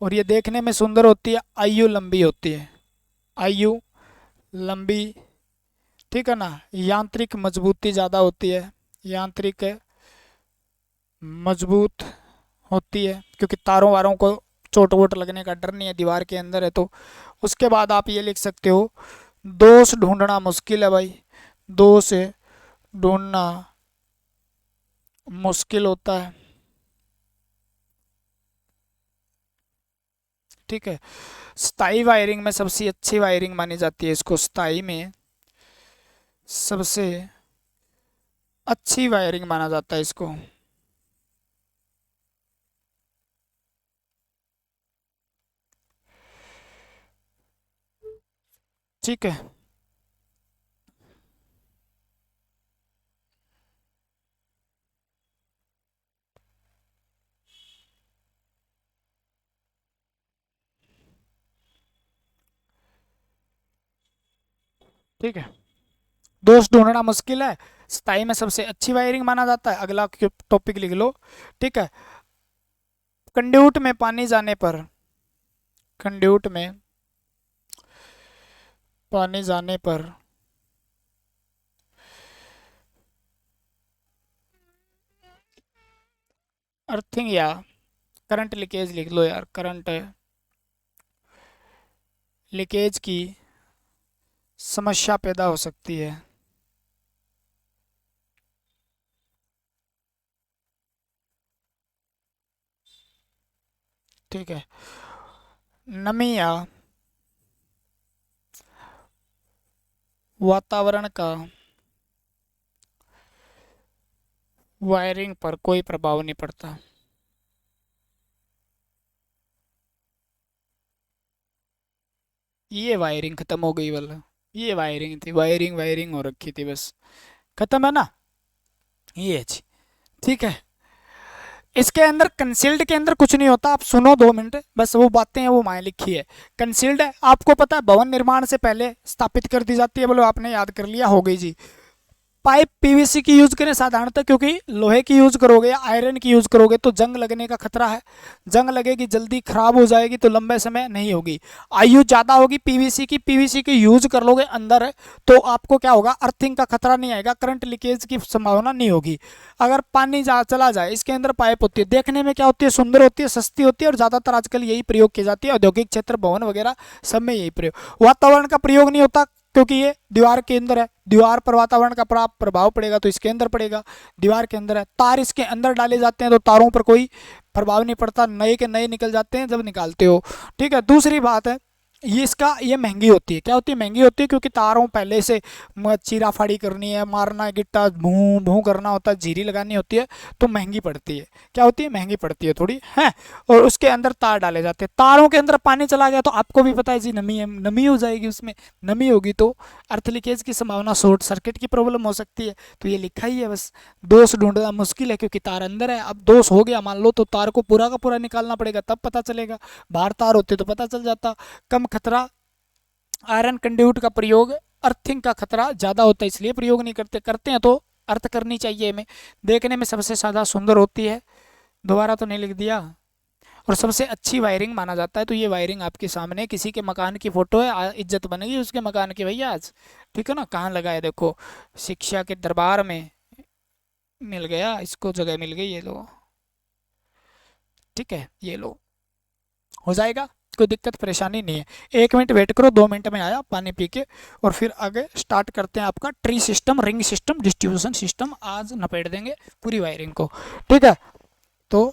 S1: और ये देखने में सुंदर होती है, आयु लंबी होती है, आयु लंबी, ठीक है ना। यांत्रिक मजबूती ज़्यादा होती है, यांत्रिक मजबूत होती है क्योंकि तारों वारों को चोट वोट लगने का डर नहीं है, दीवार के अंदर है। तो उसके बाद आप ये लिख सकते हो, दोष ढूंढना मुश्किल है भाई, दोष ढूंढना मुश्किल होता है, ठीक है। स्थाई वायरिंग में सबसे अच्छी वायरिंग मानी जाती है इसको, स्थाई में सबसे अच्छी वायरिंग माना जाता है इसको, ठीक है। ठीक है, दोष ढूंढना मुश्किल है, स्थाई में सबसे अच्छी वायरिंग माना जाता है। अगला टॉपिक लिख लो, ठीक है। कंड्यूट में पानी जाने पर, कंड्यूट में पानी जाने पर अर्थिंग या करंट लीकेज लिख लो यार, करंट लीकेज की समस्या पैदा हो सकती है, ठीक है। नमी या वातावरण का वायरिंग पर कोई प्रभाव नहीं पड़ता, ये वायरिंग खत्म हो गई वाला, ये वायरिंग थी, वायरिंग वायरिंग हो रखी थी, बस खत्म है ना, ये जी, ठीक है। इसके अंदर कंसील्ड के अंदर कुछ नहीं होता, आप सुनो 2 मिनट, बस वो बातें हैं वो वहाँ लिखी है। कंसील्ड है, आपको पता है भवन निर्माण से पहले स्थापित कर दी जाती है, बोलो आपने याद कर लिया, हो गई जी। पाइप पीवीसी की यूज करें साधारणतः, क्योंकि लोहे की यूज करोगे या आयरन की यूज करोगे तो जंग लगने का खतरा है, जंग लगेगी, जल्दी खराब हो जाएगी, तो लंबे समय नहीं होगी। आयु ज़्यादा होगी पीवीसी की यूज कर लोगे अंदर है तो आपको क्या होगा, अर्थिंग का खतरा नहीं आएगा, करंट लीकेज की संभावना नहीं होगी। अगर पानी चला जाए, इसके अंदर पाइप होती है, देखने में क्या होती है, सुंदर होती है, सस्ती होती है, और ज़्यादातर आजकल यही प्रयोग की जाती है, औद्योगिक क्षेत्र भवन वगैरह सब में यही प्रयोग। वातावरण का प्रयोग नहीं होता, क्योंकि ये दीवार के अंदर है, दीवार पर वातावरण का प्रभाव पड़ेगा तो इसके अंदर पड़ेगा, दीवार के अंदर है। तार इसके अंदर डाले जाते हैं तो तारों पर कोई प्रभाव नहीं पड़ता, नए के नए निकल जाते हैं जब निकालते हो, ठीक है। दूसरी बात है, ये महंगी होती है। क्या होती है? महंगी होती है, क्योंकि तारों पहले से चीरा फाड़ी करनी है, मारना है, गिट्टा भूं भूं करना होता है, जीरी लगानी होती है, तो महंगी पड़ती है। क्या होती है? महंगी पड़ती है थोड़ी, है। और उसके अंदर तार डाले जाते हैं। तारों के अंदर पानी चला गया तो आपको भी पता है जी, नमी है, नमी हो जाएगी उसमें। नमी होगी तो अर्थ लीकेज की संभावना, शॉर्ट सर्किट की प्रॉब्लम हो सकती है। तो ये लिखा ही है, बस दोष ढूंढना मुश्किल है क्योंकि तार अंदर है। अब दोष हो गया मान लो तो तार को पूरा का पूरा निकालना पड़ेगा, तब पता चलेगा। बाहर तार होते तो पता चल जाता। कम खतरा आयरन कंड्यूट का प्रयोग, अर्थिंग का खतरा ज़्यादा होता है इसलिए प्रयोग नहीं करते, करते हैं तो अर्थ करनी चाहिए हमें। देखने में सबसे ज़्यादा सुंदर होती है, दोबारा तो नहीं लिख दिया। और सबसे अच्छी वायरिंग माना जाता है। तो ये वायरिंग आपके सामने, किसी के मकान की फ़ोटो है, इज्जत बनेगी उसके मकान की भैया आज, ठीक है ना। कहाँ लगा है देखो, शिक्षा के दरबार में मिल गया, इसको जगह मिल गई, ये लो, ठीक है, ये लो, हो जाएगा, कोई दिक्कत परेशानी नहीं है। 1 मिनट वेट करो, 2 मिनट में आया पानी पी के, और फिर आगे स्टार्ट करते हैं आपका tree system, ring system, distribution system. आज नपेट देंगे पूरी वायरिंग को, ठीक है। तो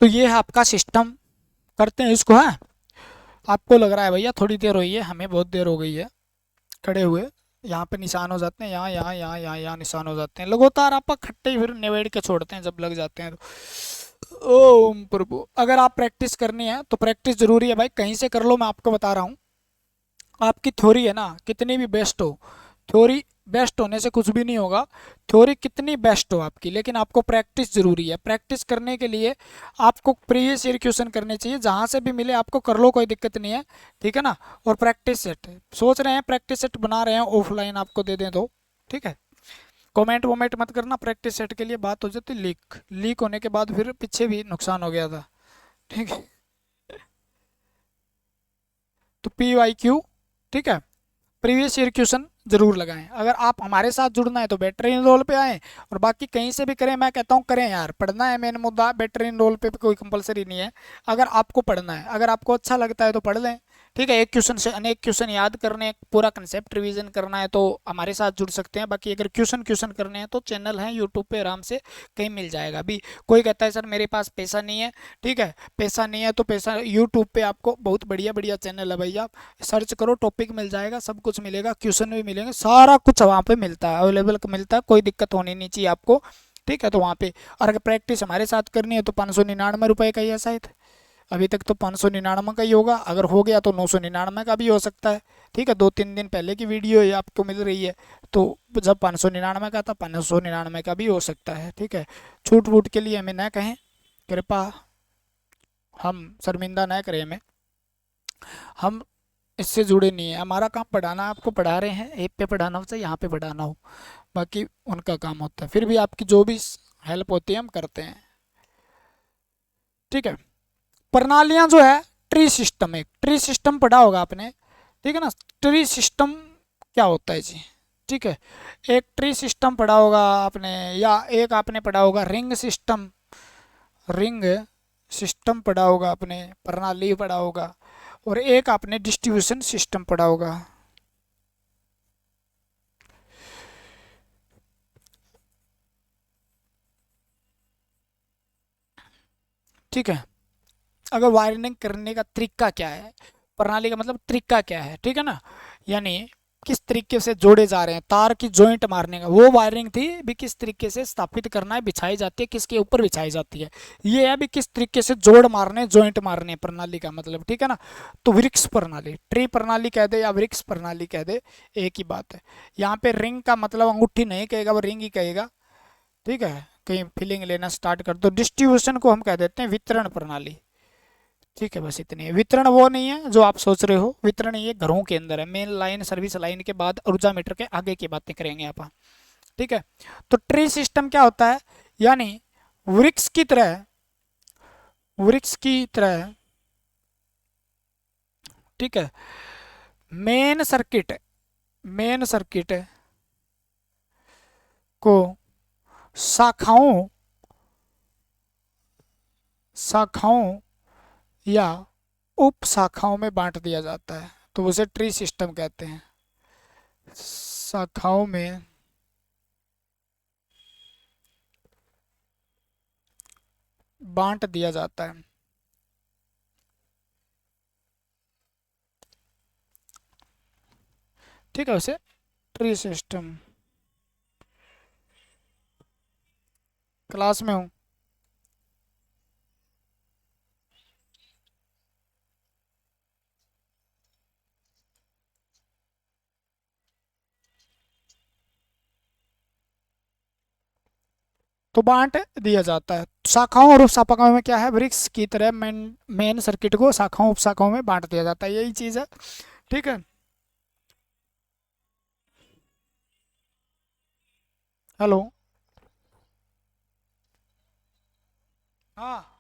S1: तो ये है आपका सिस्टम, करते हैं इसको, है। आपको लग रहा है भैया थोड़ी देर हुई है, हमें बहुत देर हो गई है खड़े हुए। यहाँ पे निशान हो जाते हैं, यहाँ यहाँ यहाँ यहाँ यहाँ निशान हो जाते हैं लगातार। आप खट्टे ही फिर निवेड़ के छोड़ते हैं जब लग जाते हैं तो। ओम प्रभु, अगर आप प्रैक्टिस करनी है तो प्रैक्टिस जरूरी है भाई, कहीं से कर लो। मैं आपको बता रहा हूँ, आपकी थ्योरी है ना, कितनी भी बेस्ट हो, थ्योरी बेस्ट होने से कुछ भी नहीं होगा। थ्योरी कितनी बेस्ट हो आपकी, लेकिन आपको प्रैक्टिस जरूरी है। प्रैक्टिस करने के लिए आपको प्रीवियस ईयर क्वेश्चन करने चाहिए, जहां से भी मिले आपको कर लो, कोई दिक्कत नहीं है, ठीक है ना। और प्रैक्टिस सेट सोच रहे हैं, प्रैक्टिस सेट बना रहे हैं, ऑफलाइन आपको दे दें तो, ठीक है। कमेंट वोमेंट मत करना, प्रैक्टिस सेट के लिए बात हो जाती लीक, लीक होने के बाद फिर पीछे भी नुकसान हो गया था, ठीक है। तो PYQ, ठीक है, प्रीवियस ईयर क्वेश्चन जरूर लगाएं। अगर आप हमारे साथ जुड़ना है तो बेटर इन रोल पे आएँ, और बाकी कहीं से भी करें। मैं कहता हूँ करें यार, पढ़ना है मेन मुद्दा, बेटर इन रोल पे कोई कंपलसरी नहीं है। अगर आपको पढ़ना है, अगर आपको अच्छा लगता है तो पढ़ लें, ठीक है। एक क्वेश्चन से अनेक क्वेश्चन याद करने, पूरा कंसेप्ट रिवीजन करना है तो हमारे साथ जुड़ सकते हैं। बाकी अगर क्वेश्चन क्वेश्चन करने हैं तो चैनल है यूट्यूब पे, आराम से कहीं मिल जाएगा। अभी कोई कहता है सर मेरे पास पैसा नहीं है, ठीक है, पैसा नहीं है तो पैसा, यूट्यूब पे आपको बहुत बढ़िया बढ़िया चैनल है भैया, सर्च करो, टॉपिक मिल जाएगा, सब कुछ मिलेगा, क्वेश्चन भी मिलेंगे, सारा कुछ वहाँ पे मिलता है, अवेलेबल मिलता है, कोई दिक्कत होनी नहीं चाहिए आपको, ठीक है। तो वहाँ पे, और अगर प्रैक्टिस हमारे साथ करनी है तो 599 रुपये का ही है शायद, अभी तक तो 599 का ही होगा। अगर हो गया तो 999 का भी हो सकता है, ठीक है। 2-3 दिन पहले की वीडियो ये आपको मिल रही है, तो जब 599 का था 599 का भी हो सकता है, ठीक है। छूट वूट के लिए हमें न कहें, कृपा, हम शर्मिंदा न करें हमें, हम इससे जुड़े नहीं है। हमारा काम पढ़ाना, आपको पढ़ा रहे हैं, ऐप पे पढ़ाना हो चाहे यहाँ पे पढ़ाना हो, बाकी उनका काम होता है। फिर भी आपकी जो भी हेल्प होती है हम करते हैं, ठीक है। प्रणालियाँ जो है, ट्री सिस्टम, एक ट्री सिस्टम पढ़ा होगा आपने, ठीक है ना। ट्री सिस्टम क्या होता है जी, ठीक है। एक ट्री सिस्टम पढ़ा होगा आपने, या एक आपने पढ़ा होगा रिंग सिस्टम, रिंग सिस्टम पढ़ा होगा आपने, प्रणाली पढ़ा होगा, और एक आपने डिस्ट्रीब्यूशन सिस्टम पढ़ा होगा। ठीक है। अगर वायरिंग करने का तरीका क्या है, प्रणाली का मतलब तरीका क्या है, ठीक है ना, यानी किस तरीके से जोड़े जा रहे हैं, तार की जॉइंट मारने का वो वायरिंग थी भी, किस तरीके से स्थापित करना है, बिछाई जाती है, किसके ऊपर बिछाई जाती है, ये है भी किस तरीके से जोड़ मारने, जॉइंट मारने, प्रणाली का मतलब, ठीक है ना। तो वृक्ष प्रणाली, ट्री प्रणाली कह दे या वृक्ष प्रणाली कह दे, एक ही बात है। यहाँ पे रिंग का मतलब अंगूठी नहीं कहेगा, वो रिंग ही कहेगा, ठीक है। कहीं फीलिंग लेना स्टार्ट कर दो। डिस्ट्रीब्यूशन को हम कह देते हैं वितरण प्रणाली, ठीक है। बस इतनी है। वितरण वो नहीं है जो आप सोच रहे हो, वितरण ये घरों के अंदर है, मेन लाइन सर्विस लाइन के बाद ऊर्जा मीटर के आगे की बातें करेंगे आप, ठीक है। तो ट्री सिस्टम क्या होता है, यानी वृक्ष की तरह, वृक्ष की तरह, ठीक है, मेन सर्किट, मेन सर्किट को शाखाओं, शाखाओं या उप शाखाओं में बांट दिया जाता है, तो उसे ट्री सिस्टम कहते हैं। शाखाओं में बांट दिया जाता है, ठीक है, उसे ट्री सिस्टम। क्लास में हूँ। तो बांट दिया जाता है। शाखाओं और उप शाखाओं में क्या है, वृक्ष की तरह मेन मेन सर्किट को शाखाओं उप शाखाओं में बांट दिया जाता है, यही चीज है, ठीक है। हेलो। हाँ।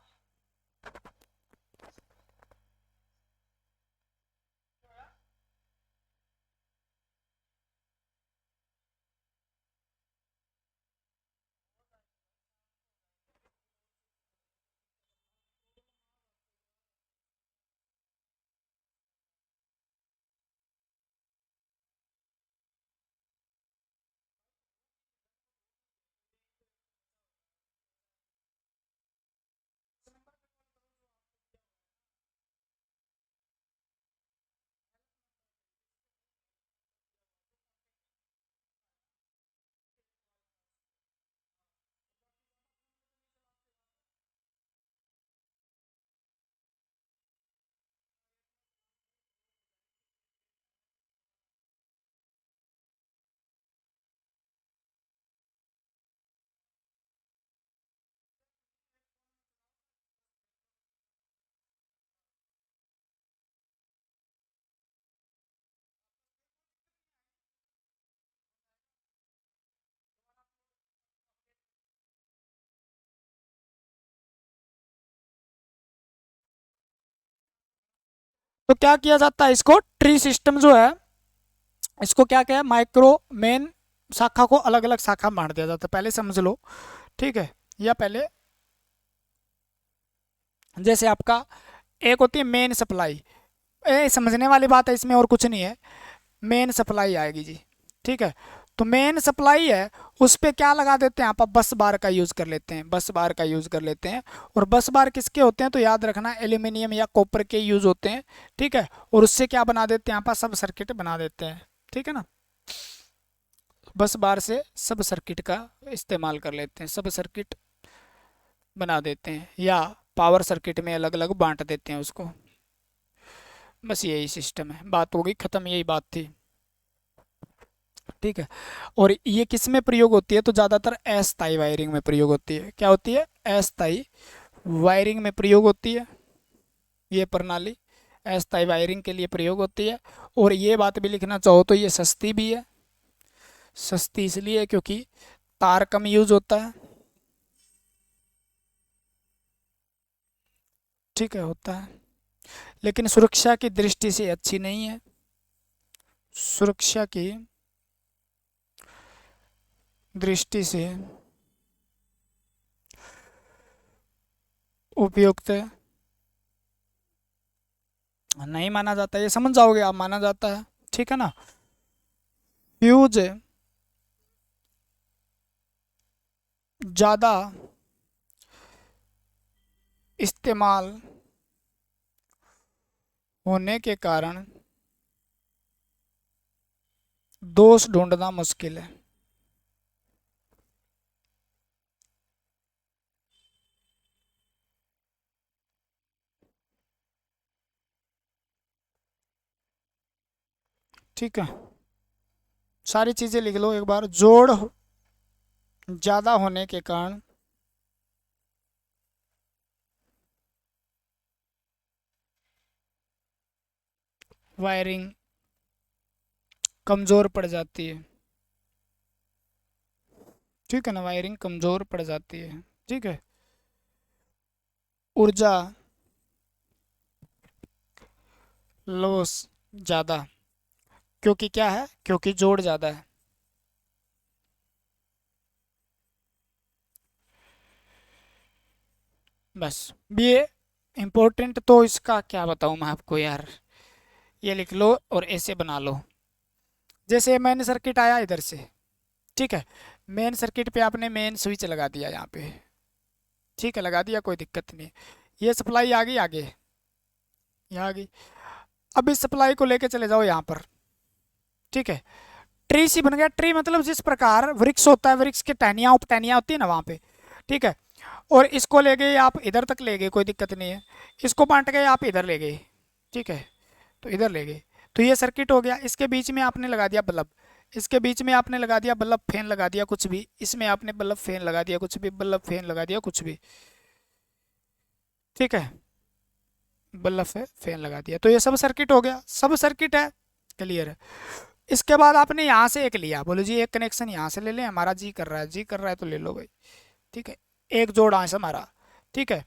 S1: तो क्या किया जाता है, इसको ट्री सिस्टम जो है, इसको क्या क्या है, माइक्रो मेन शाखा को अलग अलग शाखा में बांट दिया जाता है, पहले समझ लो, ठीक है। या पहले जैसे आपका एक होती है मेन सप्लाई, समझने वाली बात है इसमें, और कुछ नहीं है। मेन सप्लाई आएगी जी, ठीक है। तो मेन सप्लाई है, उस पे क्या लगा देते हैं आप, बस बार का यूज़ कर लेते हैं, बस बार का यूज़ कर लेते हैं। और बस बार किसके होते हैं, तो याद रखना एल्यूमिनियम या कॉपर के यूज़ होते हैं, ठीक है। और उससे क्या बना देते हैं आप, सब सर्किट बना देते हैं, ठीक है ना। बस बार से सब सर्किट का इस्तेमाल कर लेते हैं, सब सर्किट बना देते हैं, या पावर सर्किट में अलग अलग बांट देते हैं उसको। बस यही सिस्टम है, बात हो गई ख़त्म, यही बात थी, ठीक है। और ये किस में प्रयोग होती है, तो ज़्यादातर अस्थायी वायरिंग में प्रयोग होती है। क्या होती है, अस्थायी वायरिंग में प्रयोग होती है ये प्रणाली, अस्थायी वायरिंग के लिए प्रयोग होती है। और ये बात भी लिखना चाहो तो ये सस्ती भी है, सस्ती इसलिए क्योंकि तार कम यूज होता है, ठीक है, होता है। लेकिन सुरक्षा की दृष्टि से अच्छी नहीं है, सुरक्षा की दृष्टि से उपयुक्त नहीं माना जाता, ये समझ जाओगे आप, माना जाता है, ठीक है ना। फ्यूज ज़्यादा इस्तेमाल होने के कारण दोष ढूंढना मुश्किल है। ठीक है, सारी चीजें लिख लो एक बार। जोड़ ज्यादा होने के कारण वायरिंग कमजोर पड़ जाती है। ठीक है ना, वायरिंग कमजोर पड़ जाती है। ठीक है, ऊर्जा लॉस ज्यादा, क्योंकि क्या है, क्योंकि जोड़ ज्यादा है। बस ये इम्पोर्टेंट, तो इसका क्या बताऊं मैं आपको यार, ये लिख लो और ऐसे बना लो। जैसे मेन सर्किट आया इधर से, ठीक है, मेन सर्किट पे आपने मेन स्विच लगा दिया यहाँ पे, ठीक है, लगा दिया, कोई दिक्कत नहीं। ये सप्लाई आ गई आगे, यहाँ आ गई। अब इस सप्लाई को लेके चले जाओ यहाँ पर, ठीक है, ट्री सी बन गया। ट्री मतलब जिस प्रकार वृक्ष होता है, वृक्ष के टहनियाँ उपटहनियाँ होती है ना वहाँ पे, ठीक है। और इसको ले गए आप इधर तक ले गए, कोई दिक्कत नहीं है। इसको बांट गए आप इधर ले गए, ठीक है, तो इधर ले गए, तो ये सर्किट हो गया। इसके बीच में आपने लगा दिया बल्ब, इसके बीच में आपने लगा दिया बल्ब फैन लगा दिया कुछ भी, इसमें आपने बल्ब फैन लगा दिया कुछ भी, बल्ब फैन लगा दिया कुछ भी, ठीक है, बल्ब फैन लगा दिया, तो ये सब सर्किट हो गया, सब सर्किट है, क्लियर है। इसके बाद आपने यहाँ से एक लिया, बोलो जी एक कनेक्शन यहाँ से ले लें, हमारा जी कर रहा है, जी कर रहा है तो ले लो भाई, ठीक है, एक जोड़ आंस हमारा, ठीक है।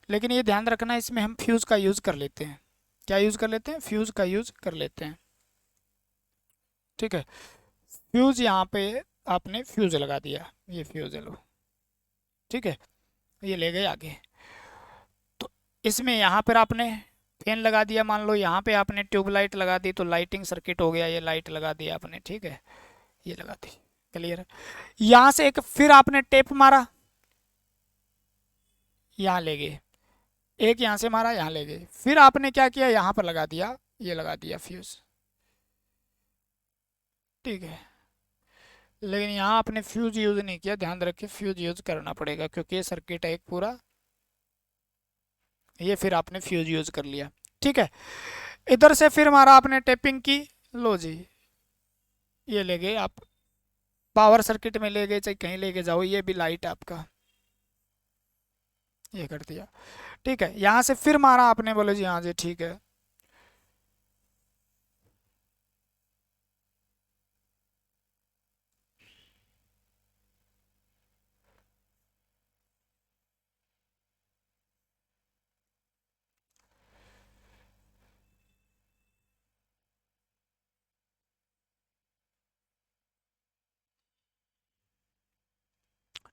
S1: लेकिन ये ध्यान रखना, इसमें हम फ्यूज़ का यूज़ कर लेते हैं। क्या यूज़ कर लेते हैं? फ्यूज़ का यूज़ कर लेते हैं, ठीक है। फ्यूज़ यहाँ पे आपने फ्यूज़ लगा दिया, ये फ्यूज़ लो, ठीक है, ये ले गए आगे। तो इसमें यहाँ पर आपने फैन लगा दिया, मान लो यहाँ पे आपने ट्यूबलाइट लगा दी, तो लाइटिंग सर्किट हो गया, ये लाइट लगा दी आपने, ठीक है, ये लगा दी, क्लियर है। यहाँ से एक फिर आपने टेप मारा, यहाँ ले गए, एक यहाँ से मारा, यहाँ ले गए, फिर आपने क्या किया, यहाँ पर लगा दिया, ये लगा दिया फ्यूज, ठीक है। लेकिन यहाँ आपने फ्यूज यूज नहीं किया, ध्यान रखिए फ्यूज यूज करना पड़ेगा, क्योंकि ये सर्किट है एक पूरा, ये फिर आपने फ्यूज यूज कर लिया, ठीक है। इधर से फिर हमारा आपने टेपिंग की, लो जी, ये ले गए आप पावर सर्किट में ले गए, चाहे कहीं लेके जाओ, ये भी लाइट आपका, ये कर दिया, ठीक है। यहाँ से फिर मारा आपने, बोलो जी हाँ जी ठीक है,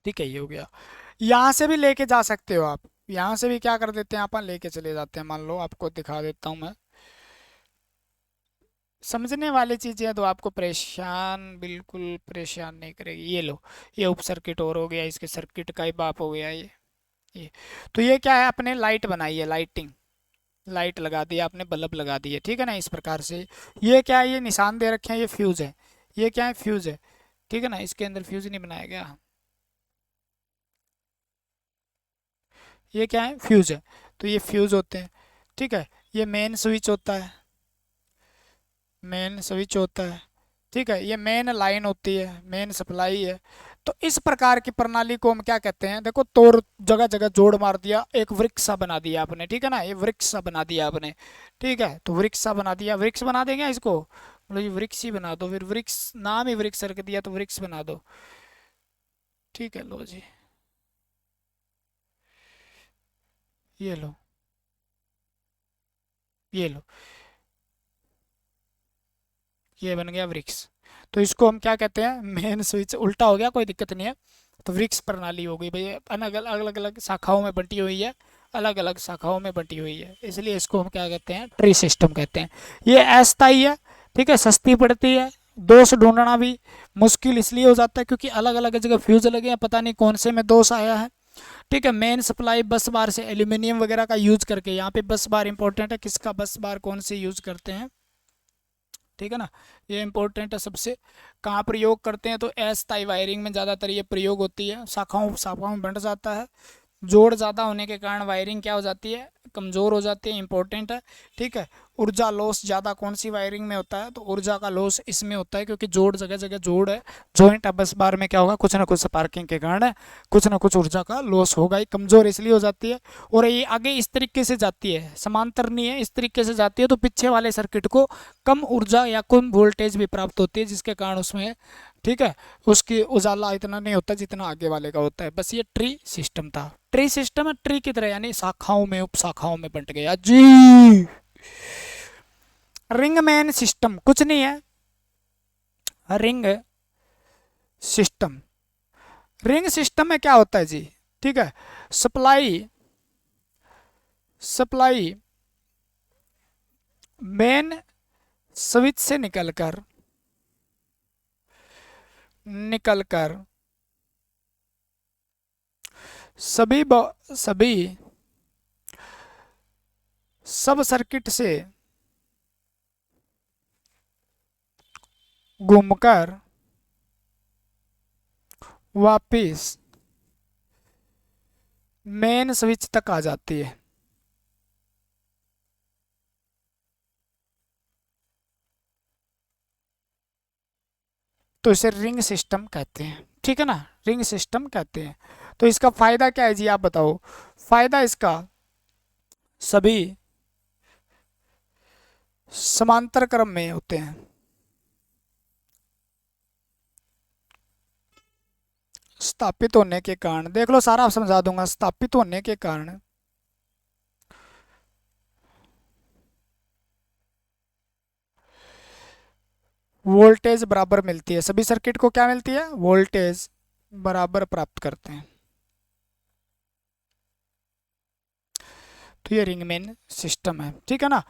S1: ठीक है, ये हो गया। यहाँ से भी लेके जा सकते हो आप, यहाँ से भी क्या कर देते हैं अपन, लेके चले जाते हैं। मान लो आपको दिखा देता हूँ मैं, समझने वाली चीज़ें हैं तो आपको परेशान, बिल्कुल परेशान नहीं करेगी। ये लो, ये उप सर्किट और हो गया, इसके सर्किट का ही बाप हो गया ये तो ये क्या है, आपने लाइट बनाई है, लाइटिंग, लाइट लगा दी आपने, बल्ब लगा दिए, ठीक है ना, इस प्रकार से। ये क्या है, ये निशान दे रखे हैं, ये फ्यूज़ है, ये क्या है, फ्यूज़ है, ठीक है ना, इसके अंदर फ्यूज़ नहीं बनाया गया, ये क्या है, फ्यूज़ है, तो ये फ्यूज़ होते हैं, ठीक है। ये मेन स्विच होता है, मेन स्विच होता है, ठीक है। ये मेन लाइन होती है, मेन सप्लाई है। तो इस प्रकार की प्रणाली को हम क्या कहते हैं, देखो तोड़, जगह जगह जोड़ मार दिया, एक वृक्ष सा बना दिया आपने, ठीक है ना, ये वृक्ष सा बना दिया आपने, ठीक है। तो वृक्ष सा बना दिया, वृक्ष बना देंगे इसको, मतलब ये वृक्ष ही बना दो, फिर वृक्ष नाम ही वृक्ष रख दिया, तो वृक्ष बना दो, ठीक है। लो जी, ये लो, ये लो, ये बन गया वृक्ष। तो इसको हम क्या कहते हैं, मेन स्विच, उल्टा हो गया, कोई दिक्कत नहीं है। तो वृक्ष प्रणाली हो गई भाई, अलग अलग अलग शाखाओं में बंटी हुई है, अलग अलग शाखाओं में बंटी हुई है, इसलिए इसको हम क्या कहते हैं, ट्री सिस्टम कहते हैं। ये अस्थायी है, ठीक है, सस्ती पड़ती है, दोष ढूंढना भी मुश्किल इसलिए हो जाता है क्योंकि अलग अलग जगह फ्यूज लगे हैं, पता नहीं कौन से में दोष आया है, ठीक है। मेन सप्लाई बस बार से एल्यूमिनियम वगैरह का यूज करके, यहाँ पे बस बार इंपॉर्टेंट है, किसका बस बार कौन से यूज करते हैं, ठीक है ना, ये इंपॉर्टेंट है सबसे। कहाँ प्रयोग करते हैं, तो अस्थायी वायरिंग में ज़्यादातर ये प्रयोग होती है, शाखाओं शाखाओं में बंट जाता है। जोड़ ज़्यादा होने के कारण वायरिंग क्या हो जाती है, कमज़ोर हो जाती है, इंपॉर्टेंट है। ठीक है। ऊर्जा लॉस ज़्यादा कौन सी वायरिंग में होता है, तो ऊर्जा का लॉस इसमें होता है, क्योंकि जोड़ जगह जगह जोड़ है, जॉइंट है, बस बार में क्या होगा, कुछ ना कुछ स्पार्किंग के कारण कुछ ना कुछ ऊर्जा का लॉस होगा ही, कमज़ोर इसलिए हो जाती है। और ये आगे इस तरीके से जाती है, समांतर नहीं है, इस तरीके से जाती है, तो पीछे वाले सर्किट को कम ऊर्जा या कम वोल्टेज भी प्राप्त होती है, जिसके कारण उसमें, ठीक है, उसकी उजाला इतना नहीं होता जितना आगे वाले का होता है। बस ये ट्री सिस्टम था। ट्री सिस्टम है, ट्री की तरह, यानी शाखाओं में उप शाखाओं में बंट गया जी। रिंग मैन सिस्टम कुछ नहीं है, रिंग सिस्टम। रिंग सिस्टम में क्या होता है जी, ठीक है, सप्लाई सप्लाई मेन स्विच से निकलकर सभी सब सर्किट से घूमकर वापिस मेन स्विच तक आ जाती है। तो इसे रिंग सिस्टम कहते हैं, ठीक है ना, रिंग सिस्टम कहते हैं। तो इसका फायदा क्या है जी, आप बताओ। फायदा इसका, सभी समांतर क्रम में होते हैं। स्थापित होने के कारण, देख लो सारा समझा दूंगा, स्थापित होने के कारण वोल्टेज बराबर मिलती है। सभी सर्किट को क्या मिलती है, वोल्टेज बराबर प्राप्त करते हैं। तो ये रिंगमैन सिस्टम है, ठीक है ना।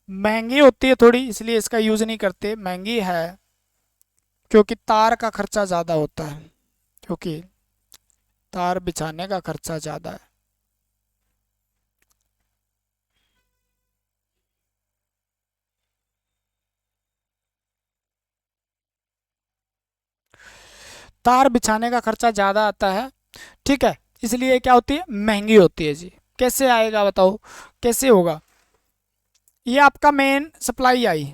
S1: महंगी होती है थोड़ी, इसलिए इसका यूज नहीं करते, महंगी है क्योंकि तार का खर्चा ज़्यादा होता है, क्योंकि तार बिछाने का खर्चा ज़्यादा है। तार बिछाने का खर्चा ज़्यादा आता है, ठीक है, इसलिए क्या होती है, महंगी होती है जी। कैसे आएगा बताओ, कैसे होगा। ये आपका मेन सप्लाई आई,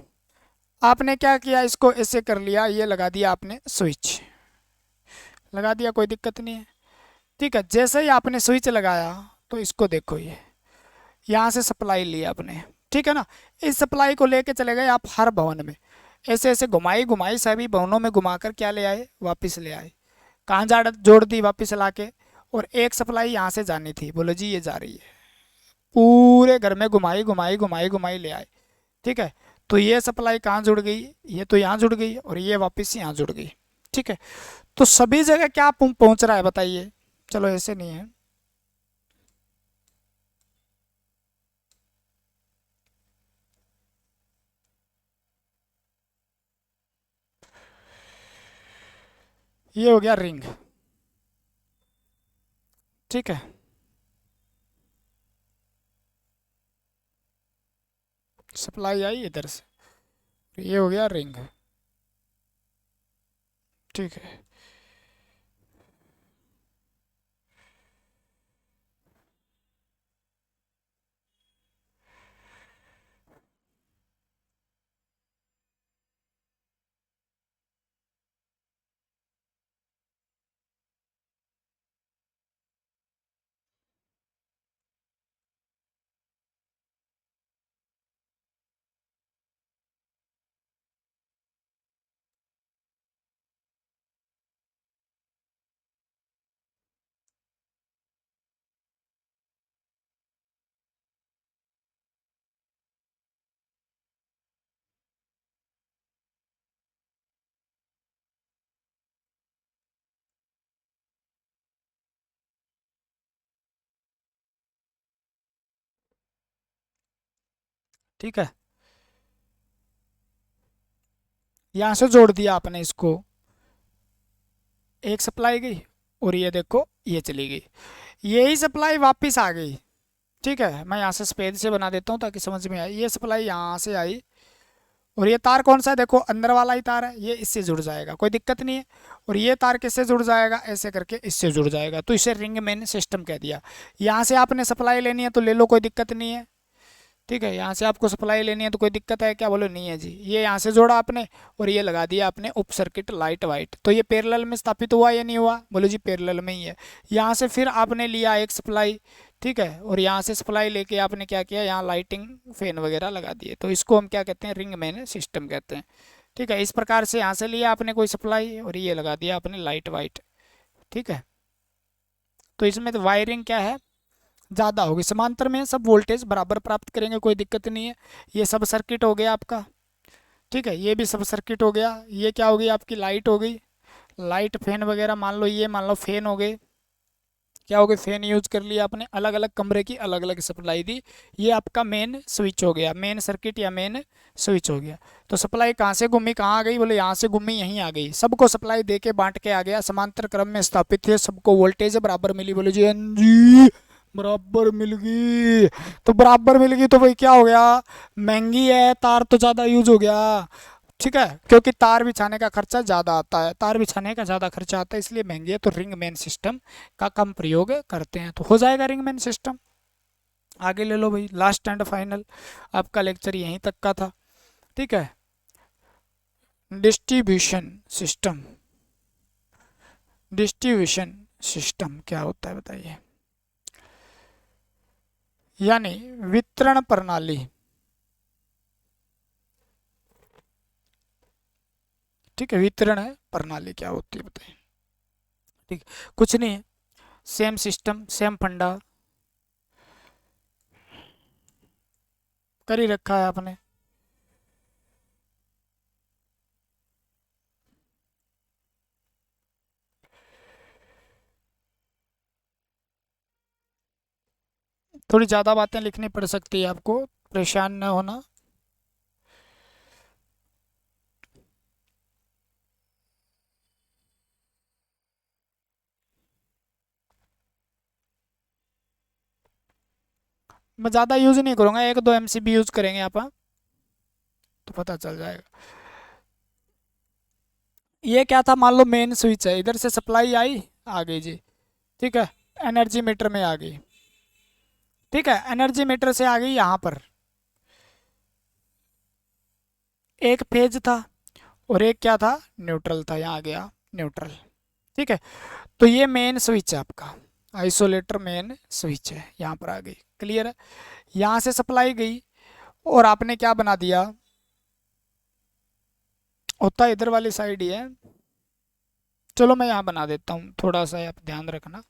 S1: आपने क्या किया, इसको ऐसे कर लिया, ये लगा दिया आपने स्विच, लगा दिया, कोई दिक्कत नहीं है, ठीक है। जैसे ही आपने स्विच लगाया, तो इसको देखो, ये यहाँ से सप्लाई ली आपने, ठीक है ना। इस सप्लाई को लेके चले गए आप हर भवन में, ऐसे ऐसे घुमाई घुमाई सभी भवनों में घुमाकर क्या ले आए, वापस ले आए। कहाँ जा जोड़ दी वापस ला के, और एक सप्लाई यहाँ से जानी थी, बोलो जी ये जा रही है, पूरे घर में घुमाई घुमाई घुमाई घुमाई ले आए, ठीक है। तो ये सप्लाई कहाँ जुड़ गई, ये तो यहाँ जुड़ गई, और ये वापस यहाँ जुड़ गई, ठीक है। तो सभी जगह क्या पहुंच रहा है बताइए, चलो ऐसे नहीं है, ये हो गया रिंग, ठीक है। सप्लाई आई इधर से, ये हो गया रिंग, ठीक है। ठीक है, यहाँ से जोड़ दिया आपने इसको, एक सप्लाई गई, और ये देखो ये चली गई, यही सप्लाई वापस आ गई। ठीक है, मैं यहाँ से सफेद से बना देता हूँ ताकि समझ में आए। ये सप्लाई यहाँ से आई, और ये तार कौन सा है, देखो अंदर वाला ही तार है, ये इससे जुड़ जाएगा, कोई दिक्कत नहीं है। और ये तार किससे जुड़ जाएगा, ऐसे करके इससे जुड़ जाएगा, तो इसे रिंग मेन सिस्टम कह दिया। यहाँ से आपने सप्लाई लेनी है तो ले लो, कोई दिक्कत नहीं है। ठीक है, यहाँ से आपको सप्लाई लेनी है तो कोई दिक्कत है क्या, बोलो नहीं है जी। ये यहाँ से जोड़ा आपने, और ये लगा दिया आपने उप सर्किट लाइट वाइट, तो ये पैरेलल में स्थापित हुआ या नहीं हुआ, बोलो जी पैरेलल में ही है। यहाँ से फिर आपने लिया एक सप्लाई, ठीक है, और यहाँ से सप्लाई लेके आपने क्या किया, यहाँ लाइटिंग फैन वगैरह लगा दिए, तो इसको हम क्या कहते हैं, रिंग मेन सिस्टम कहते हैं। ठीक है, इस प्रकार से यहाँ से लिया आपने कोई सप्लाई और ये लगा दिया आपने लाइट वाइट। ठीक है, तो इसमें तो वायरिंग क्या है, ज़्यादा होगी, समांतर में सब वोल्टेज बराबर प्राप्त करेंगे, कोई दिक्कत नहीं है। ये सब सर्किट हो गया आपका। ठीक है, ये भी सब सर्किट हो गया। ये क्या हो गई, आपकी लाइट हो गई, लाइट फैन वगैरह, मान लो ये मान लो फैन हो गए, क्या हो गए, फैन यूज कर लिया आपने, अलग अलग कमरे की अलग अलग सप्लाई दी। ये आपका मेन स्विच हो गया, मेन सर्किट या मेन स्विच हो गया। तो सप्लाई कहाँ से घूमी कहाँ आ गई, बोले यहाँ से घूमी यहीं आ गई, सबको सप्लाई दे के बांट के आ गया, समांतर क्रम में स्थापित थे, सबको वोल्टेज बराबर मिली, बोले जी हाँ जी बराबर मिल गई। तो बराबर मिल गई तो भाई क्या हो गया, महंगी है, तार तो ज़्यादा यूज हो गया। ठीक है, क्योंकि तार बिछाने का खर्चा ज़्यादा आता है, तार बिछाने का ज़्यादा खर्चा आता है, इसलिए महंगी है, तो रिंग मेन सिस्टम का कम प्रयोग करते हैं, तो हो जाएगा रिंग मेन सिस्टम। आगे ले लो भाई, लास्ट एंड फाइनल, आपका लेक्चर यहीं तक का था। ठीक है, डिस्ट्रीब्यूशन सिस्टम, डिस्ट्रीब्यूशन सिस्टम क्या होता है बताइए, यानी वितरण प्रणाली। ठीक है, वितरण प्रणाली क्या होती है बताइए। ठीक, कुछ नहीं है, सेम सिस्टम सेम फंडा कर ही रखा है आपने। थोड़ी ज़्यादा बातें लिखनी पड़ सकती है आपको, परेशान न होना। मैं ज़्यादा यूज़ नहीं करूँगा, एक दो एमसीबी यूज़ करेंगे आप, हाँ, तो पता चल जाएगा। ये क्या था, मान लो मेन स्विच है, इधर से सप्लाई आई, आ गई जी। ठीक है, एनर्जी मीटर में आ गई। ठीक है, एनर्जी मीटर से आ गई यहाँ पर, एक फेज था और एक क्या था, न्यूट्रल था, यहाँ आ गया न्यूट्रल। ठीक है, तो ये मेन स्विच है आपका, आइसोलेटर मेन स्विच है, यहाँ पर आ गई, क्लियर है। यहाँ से सप्लाई गई और आपने क्या बना दिया, होता इधर वाली साइड ही है, चलो मैं यहाँ बना देता हूँ, थोड़ा सा आप ध्यान रखना।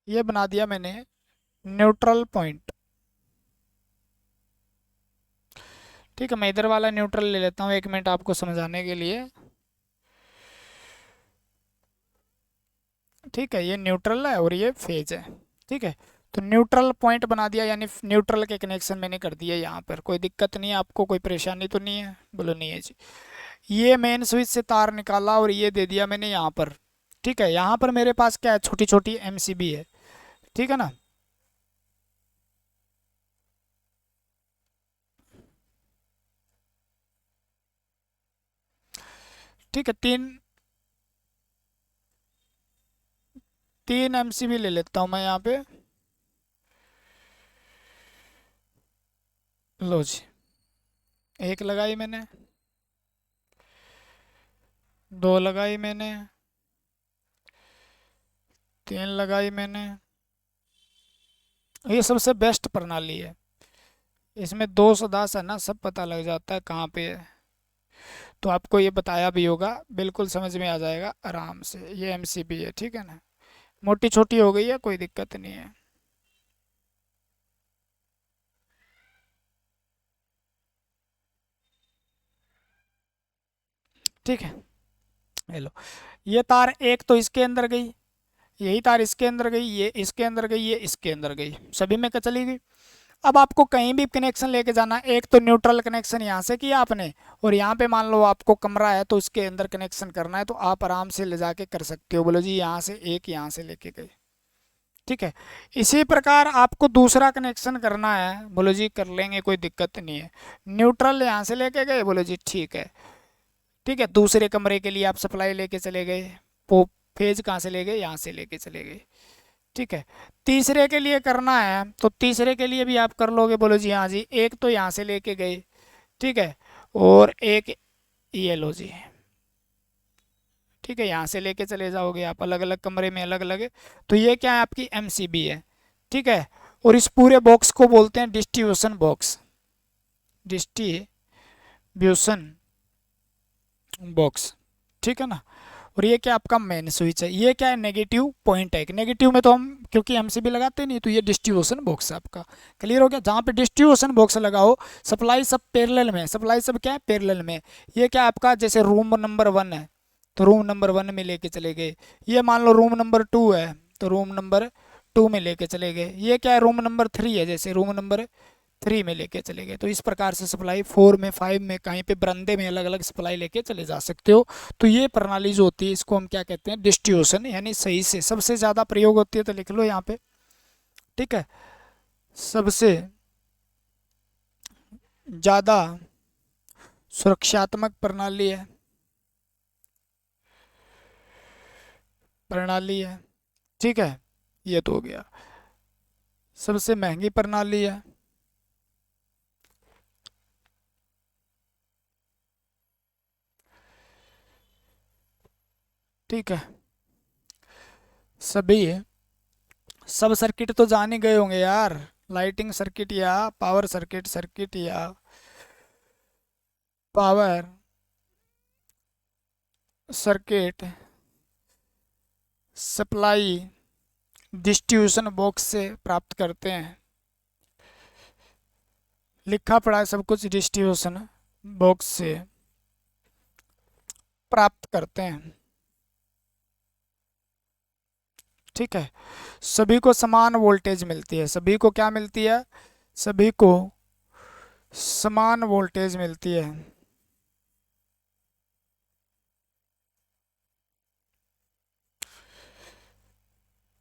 S1: ये बना दिया मैंने न्यूट्रल पॉइंट। ठीक है, मैं इधर वाला न्यूट्रल ले लेता हूँ, एक मिनट आपको समझाने के लिए। ठीक है, ये न्यूट्रल है और ये फेज है। ठीक है, तो न्यूट्रल पॉइंट बना दिया, यानी न्यूट्रल के कनेक्शन मैंने कर दिया यहाँ पर, कोई दिक्कत नहीं है आपको, कोई परेशानी तो नहीं है, बोलो नहीं है जी। ये मेन स्विच से तार निकाला और ये दे दिया मैंने यहाँ पर। ठीक है, यहाँ पर मेरे पास क्या है, छोटी छोटी एमसीबी है। ठीक है ना, ठीक है, तीन तीन एमसीबी ले लेता हूँ मैं यहाँ पे, लो जी, एक लगाई मैंने, दो लगाई मैंने, तीन लगाई मैंने। ये सबसे बेस्ट प्रणाली है, इसमें दोष दास है ना, सब पता लग जाता है कहाँ पे है। तो आपको ये बताया भी होगा, बिल्कुल समझ में आ जाएगा आराम से। ये एमसीबी है, ठीक है ना, मोटी छोटी हो गई है, कोई दिक्कत नहीं है। ठीक है, ये लो, ये तार एक तो इसके अंदर गई, यही तार इसके अंदर गई, ये इसके अंदर गई, ये इसके अंदर गई, सभी में चली गई। अब आपको कहीं भी कनेक्शन लेके जाना, एक तो न्यूट्रल कनेक्शन यहाँ से किया आपने, और यहाँ पे मान लो आपको कमरा है तो उसके अंदर कनेक्शन करना है, तो आप आराम से ले जाके कर सकते हो। बोलो जी यहाँ से एक, यहाँ से लेके गए, ठीक है। इसी प्रकार आपको दूसरा कनेक्शन करना है, बोलो जी कर लेंगे, कोई दिक्कत नहीं है। न्यूट्रल यहाँ से लेके गए, बोलो जी ठीक है, ठीक है। दूसरे कमरे के लिए आप सप्लाई लेके चले गए, वो फेज कहाँ से ले गए, यहाँ से लेके चले गए, ठीक है। तीसरे के लिए करना है तो तीसरे के लिए भी आप कर लोगे, बोलो जी हाँ जी, एक तो यहाँ से लेके गए, ठीक है, और एक ये लो जी, ठीक है, यहाँ से लेके चले जाओगे आप अलग अलग कमरे में, अलग अलग। तो ये क्या है, आपकी एमसीबी है, ठीक है। और इस पूरे बॉक्स को बोलते हैं डिस्ट्रीब्यूशन बॉक्स, डिस्ट्रीब्यूशन बॉक्स, ठीक है ना। और ये क्या आपका मेन स्विच है, ये क्या है, नेगेटिव पॉइंट है। नेगेटिव में तो हम क्योंकि एमसीबी लगाते नहीं, तो ये डिस्ट्रीब्यूशन बॉक्स है आपका। क्लियर हो गया। जहाँ पे डिस्ट्रीब्यूशन बॉक्स लगाओ, सप्लाई सब पैरेलल में, सप्लाई सब क्या है, पैरेलल में। ये क्या आपका, जैसे रूम नंबर 1 है तो रूम नंबर 1 में लेके चले गए, ये मान लो रूम नंबर 2 है तो रूम नंबर 2 में लेके चले गए, ये क्या है, रूम नंबर 3 है, जैसे रूम नंबर 3 में लेके चले गए। तो इस प्रकार से सप्लाई 4 में, 5 में, कहीं पे बरामदे में अलग अलग सप्लाई लेके चले जा सकते हो। तो ये प्रणाली जो होती है इसको हम क्या कहते हैं, डिस्ट्रीब्यूशन, यानी सही से सबसे ज़्यादा प्रयोग होती है, तो लिख लो यहाँ पे, ठीक है। सबसे ज़्यादा सुरक्षात्मक प्रणाली है, ठीक है। ये तो हो गया। सबसे महंगी प्रणाली है, ठीक है। सभी सब सर्किट तो जान ही गए होंगे यार, लाइटिंग सर्किट या पावर सर्किट या power circuit supply distribution box से प्राप्त करते हैं। लिखा पढ़ा है सब कुछ, डिस्ट्रीब्यूशन बॉक्स से प्राप्त करते हैं, ठीक है। सभी को समान वोल्टेज मिलती है, सभी को क्या मिलती है, सभी को समान वोल्टेज मिलती है,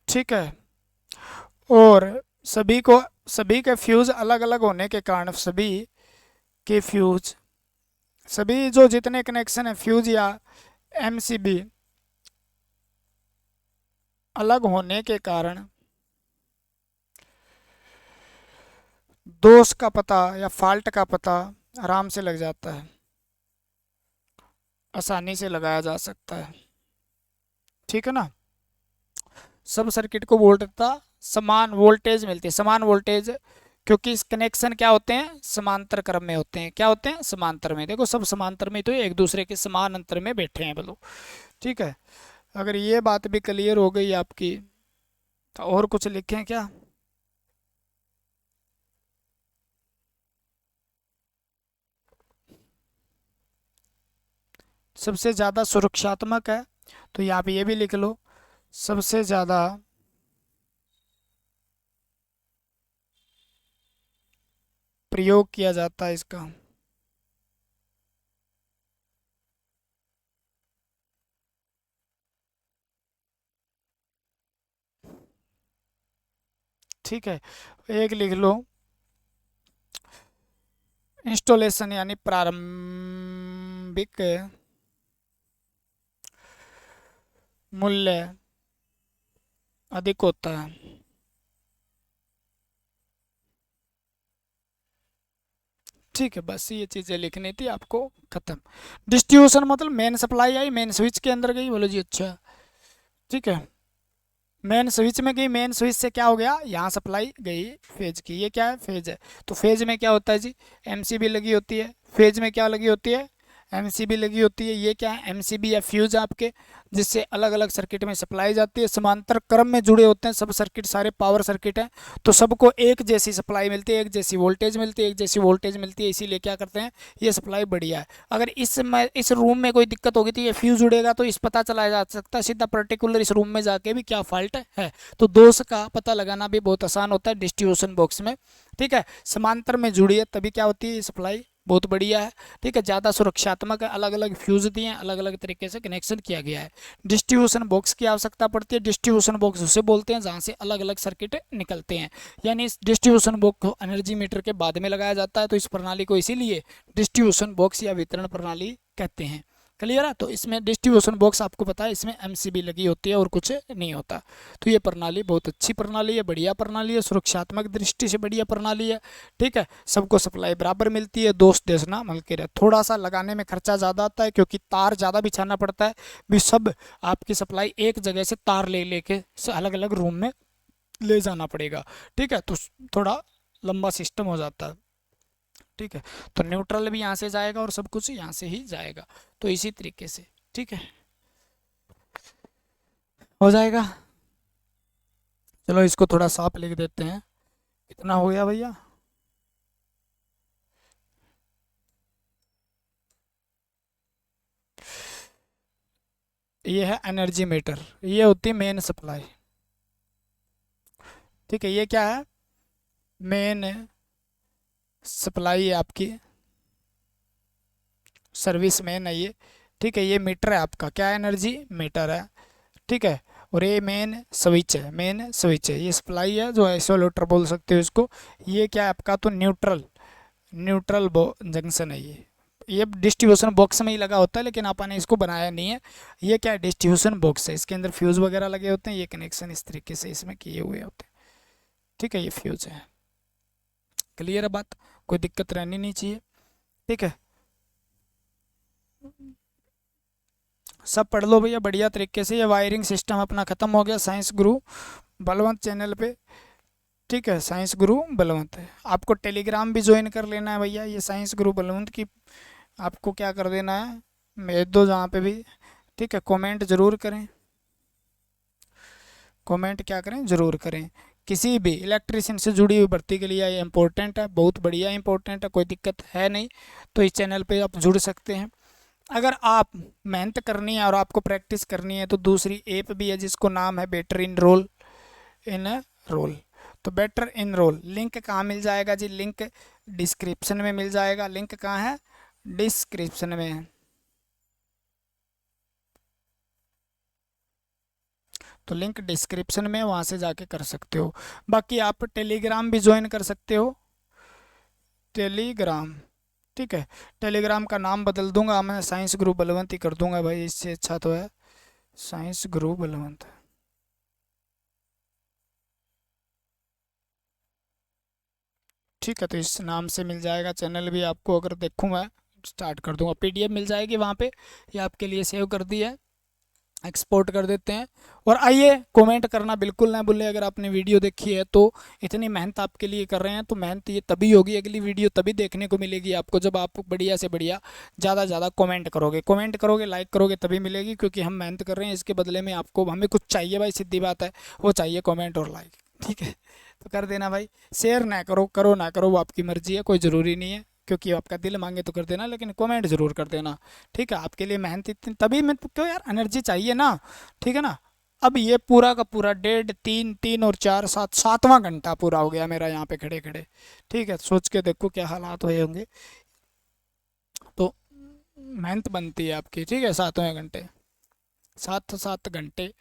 S1: ठीक है। और सभी के फ्यूज अलग अलग होने के कारण के फ्यूज सभी जो जितने कनेक्शन है फ्यूज या एमसीबी अलग होने के कारण दोष का पता या फॉल्ट का पता आराम से लग जाता है, आसानी से लगाया जा सकता है, ठीक है ना। सब सर्किट को वोल्टता समान वोल्टेज मिलती है, समान वोल्टेज, क्योंकि इस कनेक्शन क्या होते हैं, समांतर क्रम में होते हैं। क्या होते हैं, समांतर में। देखो सब समांतर में, तो एक दूसरे के समान अंतर में बैठे हैं बोलो, ठीक है। अगर ये बात भी क्लियर हो गई आपकी, तो और कुछ लिखें क्या। सबसे ज़्यादा सुरक्षात्मक है, तो यहाँ पे ये भी लिख लो, सबसे ज़्यादा प्रयोग किया जाता है इसका, ठीक है। एक लिख लो, इंस्टॉलेशन यानी प्रारंभिक मूल्य अधिक होता है, ठीक है। बस ये चीज़ें लिखनी थी आपको, खत्म। डिस्ट्रीब्यूशन मतलब main supply I, main switch के अंदर गई, बोलो जी अच्छा, ठीक है। मेन स्विच में गई, मेन स्विच से क्या हो गया, यहाँ सप्लाई गई फेज की, ये क्या है, फेज है। तो फेज में क्या होता है जी, एमसीबी लगी होती है, फेज में क्या लगी होती है, एमसीबी लगी होती है। ये क्या है, एमसीबी या फ्यूज आपके, जिससे अलग अलग सर्किट में सप्लाई जाती है। समांतर क्रम में जुड़े होते हैं सब सर्किट, सारे पावर सर्किट हैं, तो सबको एक जैसी सप्लाई मिलती है, एक जैसी वोल्टेज मिलती है, एक जैसी वोल्टेज मिलती है। इसीलिए क्या करते हैं, ये सप्लाई बढ़िया है। अगर इस रूम में कोई दिक्कत होगी तो ये फ्यूज उड़ेगा, तो इस पता चला जा सकता है सीधा पर्टिकुलर इस रूम में जाके भी क्या फॉल्ट है। तो दोष का पता लगाना भी बहुत आसान होता है डिस्ट्रीब्यूशन बॉक्स में। ठीक है, समांतर में जुड़ी है तभी क्या होती है, सप्लाई बहुत बढ़िया है। ठीक है, ज़्यादा सुरक्षात्मक है, अलग अलग फ्यूज दिए हैं, अलग अलग तरीके से कनेक्शन किया गया है। डिस्ट्रीब्यूशन बॉक्स की आवश्यकता पड़ती है। डिस्ट्रीब्यूशन बॉक्स उसे बोलते हैं जहाँ से अलग अलग सर्किट निकलते हैं, यानी इस डिस्ट्रीब्यूशन बॉक्स को एनर्जी मीटर के बाद में लगाया जाता है। तो इस प्रणाली को इसीलिए डिस्ट्रीब्यूशन बॉक्स या वितरण प्रणाली कहते हैं। क्लियर है। तो इसमें डिस्ट्रीब्यूशन बॉक्स आपको पता है, इसमें एमसीबी लगी होती है और कुछ नहीं होता। तो ये प्रणाली बहुत अच्छी प्रणाली है, बढ़िया प्रणाली है, सुरक्षात्मक दृष्टि से बढ़िया प्रणाली है। ठीक है, सबको सप्लाई बराबर मिलती है, दोष देना मलके रहे। थोड़ा सा लगाने में खर्चा ज़्यादा आता है क्योंकि तार ज़्यादा बिछाना पड़ता है, भी सब आपकी सप्लाई एक जगह से तार ले लेके अलग अलग रूम में ले जाना पड़ेगा। ठीक है, तो थोड़ा लंबा सिस्टम हो जाता है। ठीक है, तो न्यूट्रल भी यहाँ से जाएगा और सब कुछ यहाँ से ही जाएगा, तो इसी तरीके से। ठीक है, हो जाएगा। चलो इसको थोड़ा साफ लिख देते हैं। कितना हो गया भैया, ये है एनर्जी मीटर, ये होती है मेन सप्लाई। ठीक है, ये क्या है, मेन सप्लाई है आपकी, सर्विस मेन है ये। ठीक है, ये मीटर है आपका, क्या एनर्जी मीटर है। ठीक है, और ये मेन स्विच है, मेन स्विच है, ये सप्लाई है जो आइसोलेटर बोल सकते हो इसको। ये क्या है आपका, तो न्यूट्रल, न्यूट्रल जंक्शन है ये डिस्ट्रीब्यूशन बॉक्स में ही लगा होता है, लेकिन आपने इसको बनाया नहीं है। ये क्या है, डिस्ट्रीब्यूशन बॉक्स है, इसके अंदर फ्यूज़ वगैरह लगे होते हैं, ये कनेक्शन इस तरीके से इसमें किए हुए होते हैं। ठीक है, ये फ्यूज़ है। क्लियर है बात, कोई दिक्कत रहनी नहीं चाहिए। ठीक है, सब पढ़ लो भैया बढ़िया तरीके से। ये वायरिंग सिस्टम अपना ख़त्म हो गया साइंस गुरु बलवंत चैनल पे। ठीक है, साइंस गुरु बलवंत है। आपको टेलीग्राम भी ज्वाइन कर लेना है भैया, ये साइंस गुरु बलवंत की आपको क्या कर देना है, भेज दो जहाँ पे भी। ठीक है, कमेंट ज़रूर करें, कमेंट क्या करें, ज़रूर करें। किसी भी इलेक्ट्रिशियन से जुड़ी हुई भर्ती के लिए ये इंपॉर्टेंट है, बहुत बढ़िया इंपॉर्टेंट है, कोई दिक्कत है नहीं। तो इस चैनल पे आप जुड़ सकते हैं। अगर आप मेहनत करनी है और आपको प्रैक्टिस करनी है तो दूसरी ऐप भी है जिसको नाम है better in role, in role. तो बेटर इन रोल लिंक कहाँ मिल जाएगा जी, लिंक डिस्क्रिप्शन में मिल जाएगा। लिंक कहाँ है, डिस्क्रिप्शन में है। तो लिंक डिस्क्रिप्शन में, वहाँ से जाके कर सकते हो। बाकी आप टेलीग्राम भी ज्वाइन कर सकते हो, टेलीग्राम। ठीक है, टेलीग्राम का नाम बदल दूंगा मैं, साइंस गुरु बलवंत ही कर दूंगा भाई, इससे अच्छा तो है साइंस गुरु बलवंत। ठीक है, तो इस नाम से मिल जाएगा चैनल भी आपको। अगर देखूँ मैं स्टार्ट कर दूंगा, पीडीएफ मिल जाएगी वहाँ पे, ये आपके लिए सेव कर दी है, एक्सपोर्ट कर देते हैं। और आइए, कमेंट करना बिल्कुल ना भूलें अगर आपने वीडियो देखी है तो। इतनी मेहनत आपके लिए कर रहे हैं तो मेहनत ये तभी होगी, अगली वीडियो तभी देखने को मिलेगी आपको जब आप बढ़िया से बढ़िया ज़्यादा से ज़्यादा कमेंट करोगे, कमेंट करोगे, लाइक करोगे, तभी मिलेगी। क्योंकि हम मेहनत कर रहे हैं, इसके बदले में आपको हमें कुछ चाहिए भाई, सीधी बात है, वो चाहिए कमेंट और लाइक। ठीक है, तो कर देना भाई। शेयर ना करो, करो ना करो वो आपकी मर्जी है, कोई ज़रूरी नहीं है, क्योंकि आपका दिल मांगे तो कर देना, लेकिन कमेंट ज़रूर कर देना। ठीक है, आपके लिए मेहनत इतनी, तभी मैं तो क्यों यार, एनर्जी चाहिए ना। ठीक है ना। अब ये पूरा का पूरा 1.5 3 3 और 4 7 7वां घंटा पूरा हो गया मेरा यहाँ पे खड़े खड़े। ठीक है, सोच के देखो क्या हालात हुए होंगे। तो मेहनत बनती है आपकी। ठीक है, 7वें घंटे, 7 घंटे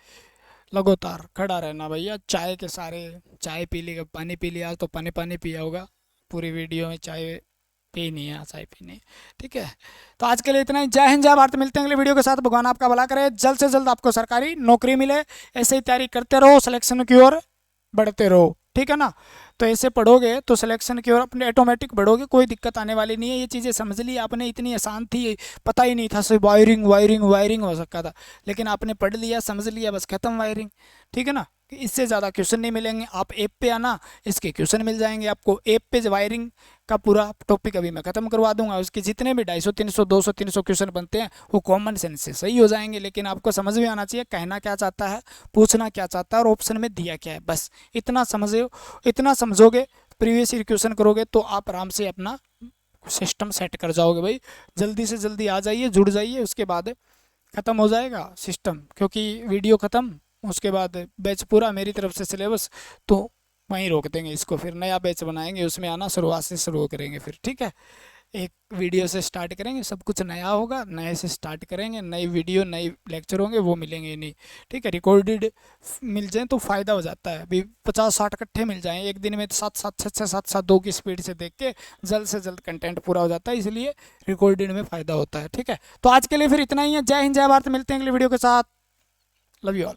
S1: लगातार खड़ा रहना भैया। चाय के सारे, चाय पी ली, पानी पी लिया, आज तो पानी पानी पिया होगा, पूरी वीडियो में चाय पी नहीं है, चाय पीनी है। ठीक है, तो आज के लिए इतना ही। जय हिंद, जय भारत। मिलते हैं अगले वीडियो के साथ। भगवान आपका भला करे, जल्द से जल्द आपको सरकारी नौकरी मिले। ऐसे ही तैयारी करते रहो, सिलेक्शन की ओर बढ़ते रहो। ठीक है ना। तो ऐसे पढ़ोगे तो सिलेक्शन की ओर अपने ऑटोमेटिक बढ़ोगे, कोई दिक्कत आने वाली नहीं है। ये चीज़ें समझ ली आपने, इतनी आसान थी, पता ही नहीं था, सिर्फ वायरिंग वायरिंग वायरिंग हो सकता था, लेकिन आपने पढ़ लिया, समझ लिया, बस खत्म वायरिंग। ठीक है ना। इससे ज़्यादा क्वेश्चन नहीं मिलेंगे। आप ऐप पे आना, इसके क्वेश्चन मिल जाएंगे आपको। ऐप पे वायरिंग का पूरा टॉपिक अभी मैं ख़त्म करवा दूंगा। उसके जितने भी 250, 300, 200, 300 क्वेश्चन बनते हैं वो कॉमन सेंस से सही हो जाएंगे। लेकिन आपको समझ में आना चाहिए कहना क्या चाहता है, पूछना क्या चाहता है और ऑप्शन में दिया क्या है, बस इतना समझो। इतना समझोगे, प्रीवियस ईयर क्वेश्चन करोगे तो आप आराम से अपना सिस्टम सेट कर जाओगे भाई। जल्दी से जल्दी आ जाइए, जुड़ जाइए, उसके बाद ख़त्म हो जाएगा सिस्टम, क्योंकि वीडियो ख़त्म, उसके बाद बैच पूरा मेरी तरफ से सिलेबस, तो वहीं रोक देंगे इसको, फिर नया बैच बनाएंगे, उसमें आना शुरुआत से शुरू करेंगे फिर, ठीक है। एक वीडियो से स्टार्ट करेंगे, सब कुछ नया होगा, नए से स्टार्ट करेंगे, नई वीडियो नई लेक्चर होंगे, वो मिलेंगे नहीं, ठीक है। रिकॉर्डेड मिल जाए तो फ़ायदा हो जाता है। अभी 50-60 इकट्ठे मिल जाएँ एक दिन में, 7-7, 6-6, 7-7, 2 की स्पीड से देख के जल्द से जल्द कंटेंट पूरा हो जाता है, इसलिए रिकॉर्डेड में फ़ायदा होता है, ठीक है। तो आज के लिए फिर इतना ही है। जय हिंद, जय भारत, मिलते हैं अगले वीडियो के साथ। Love you all.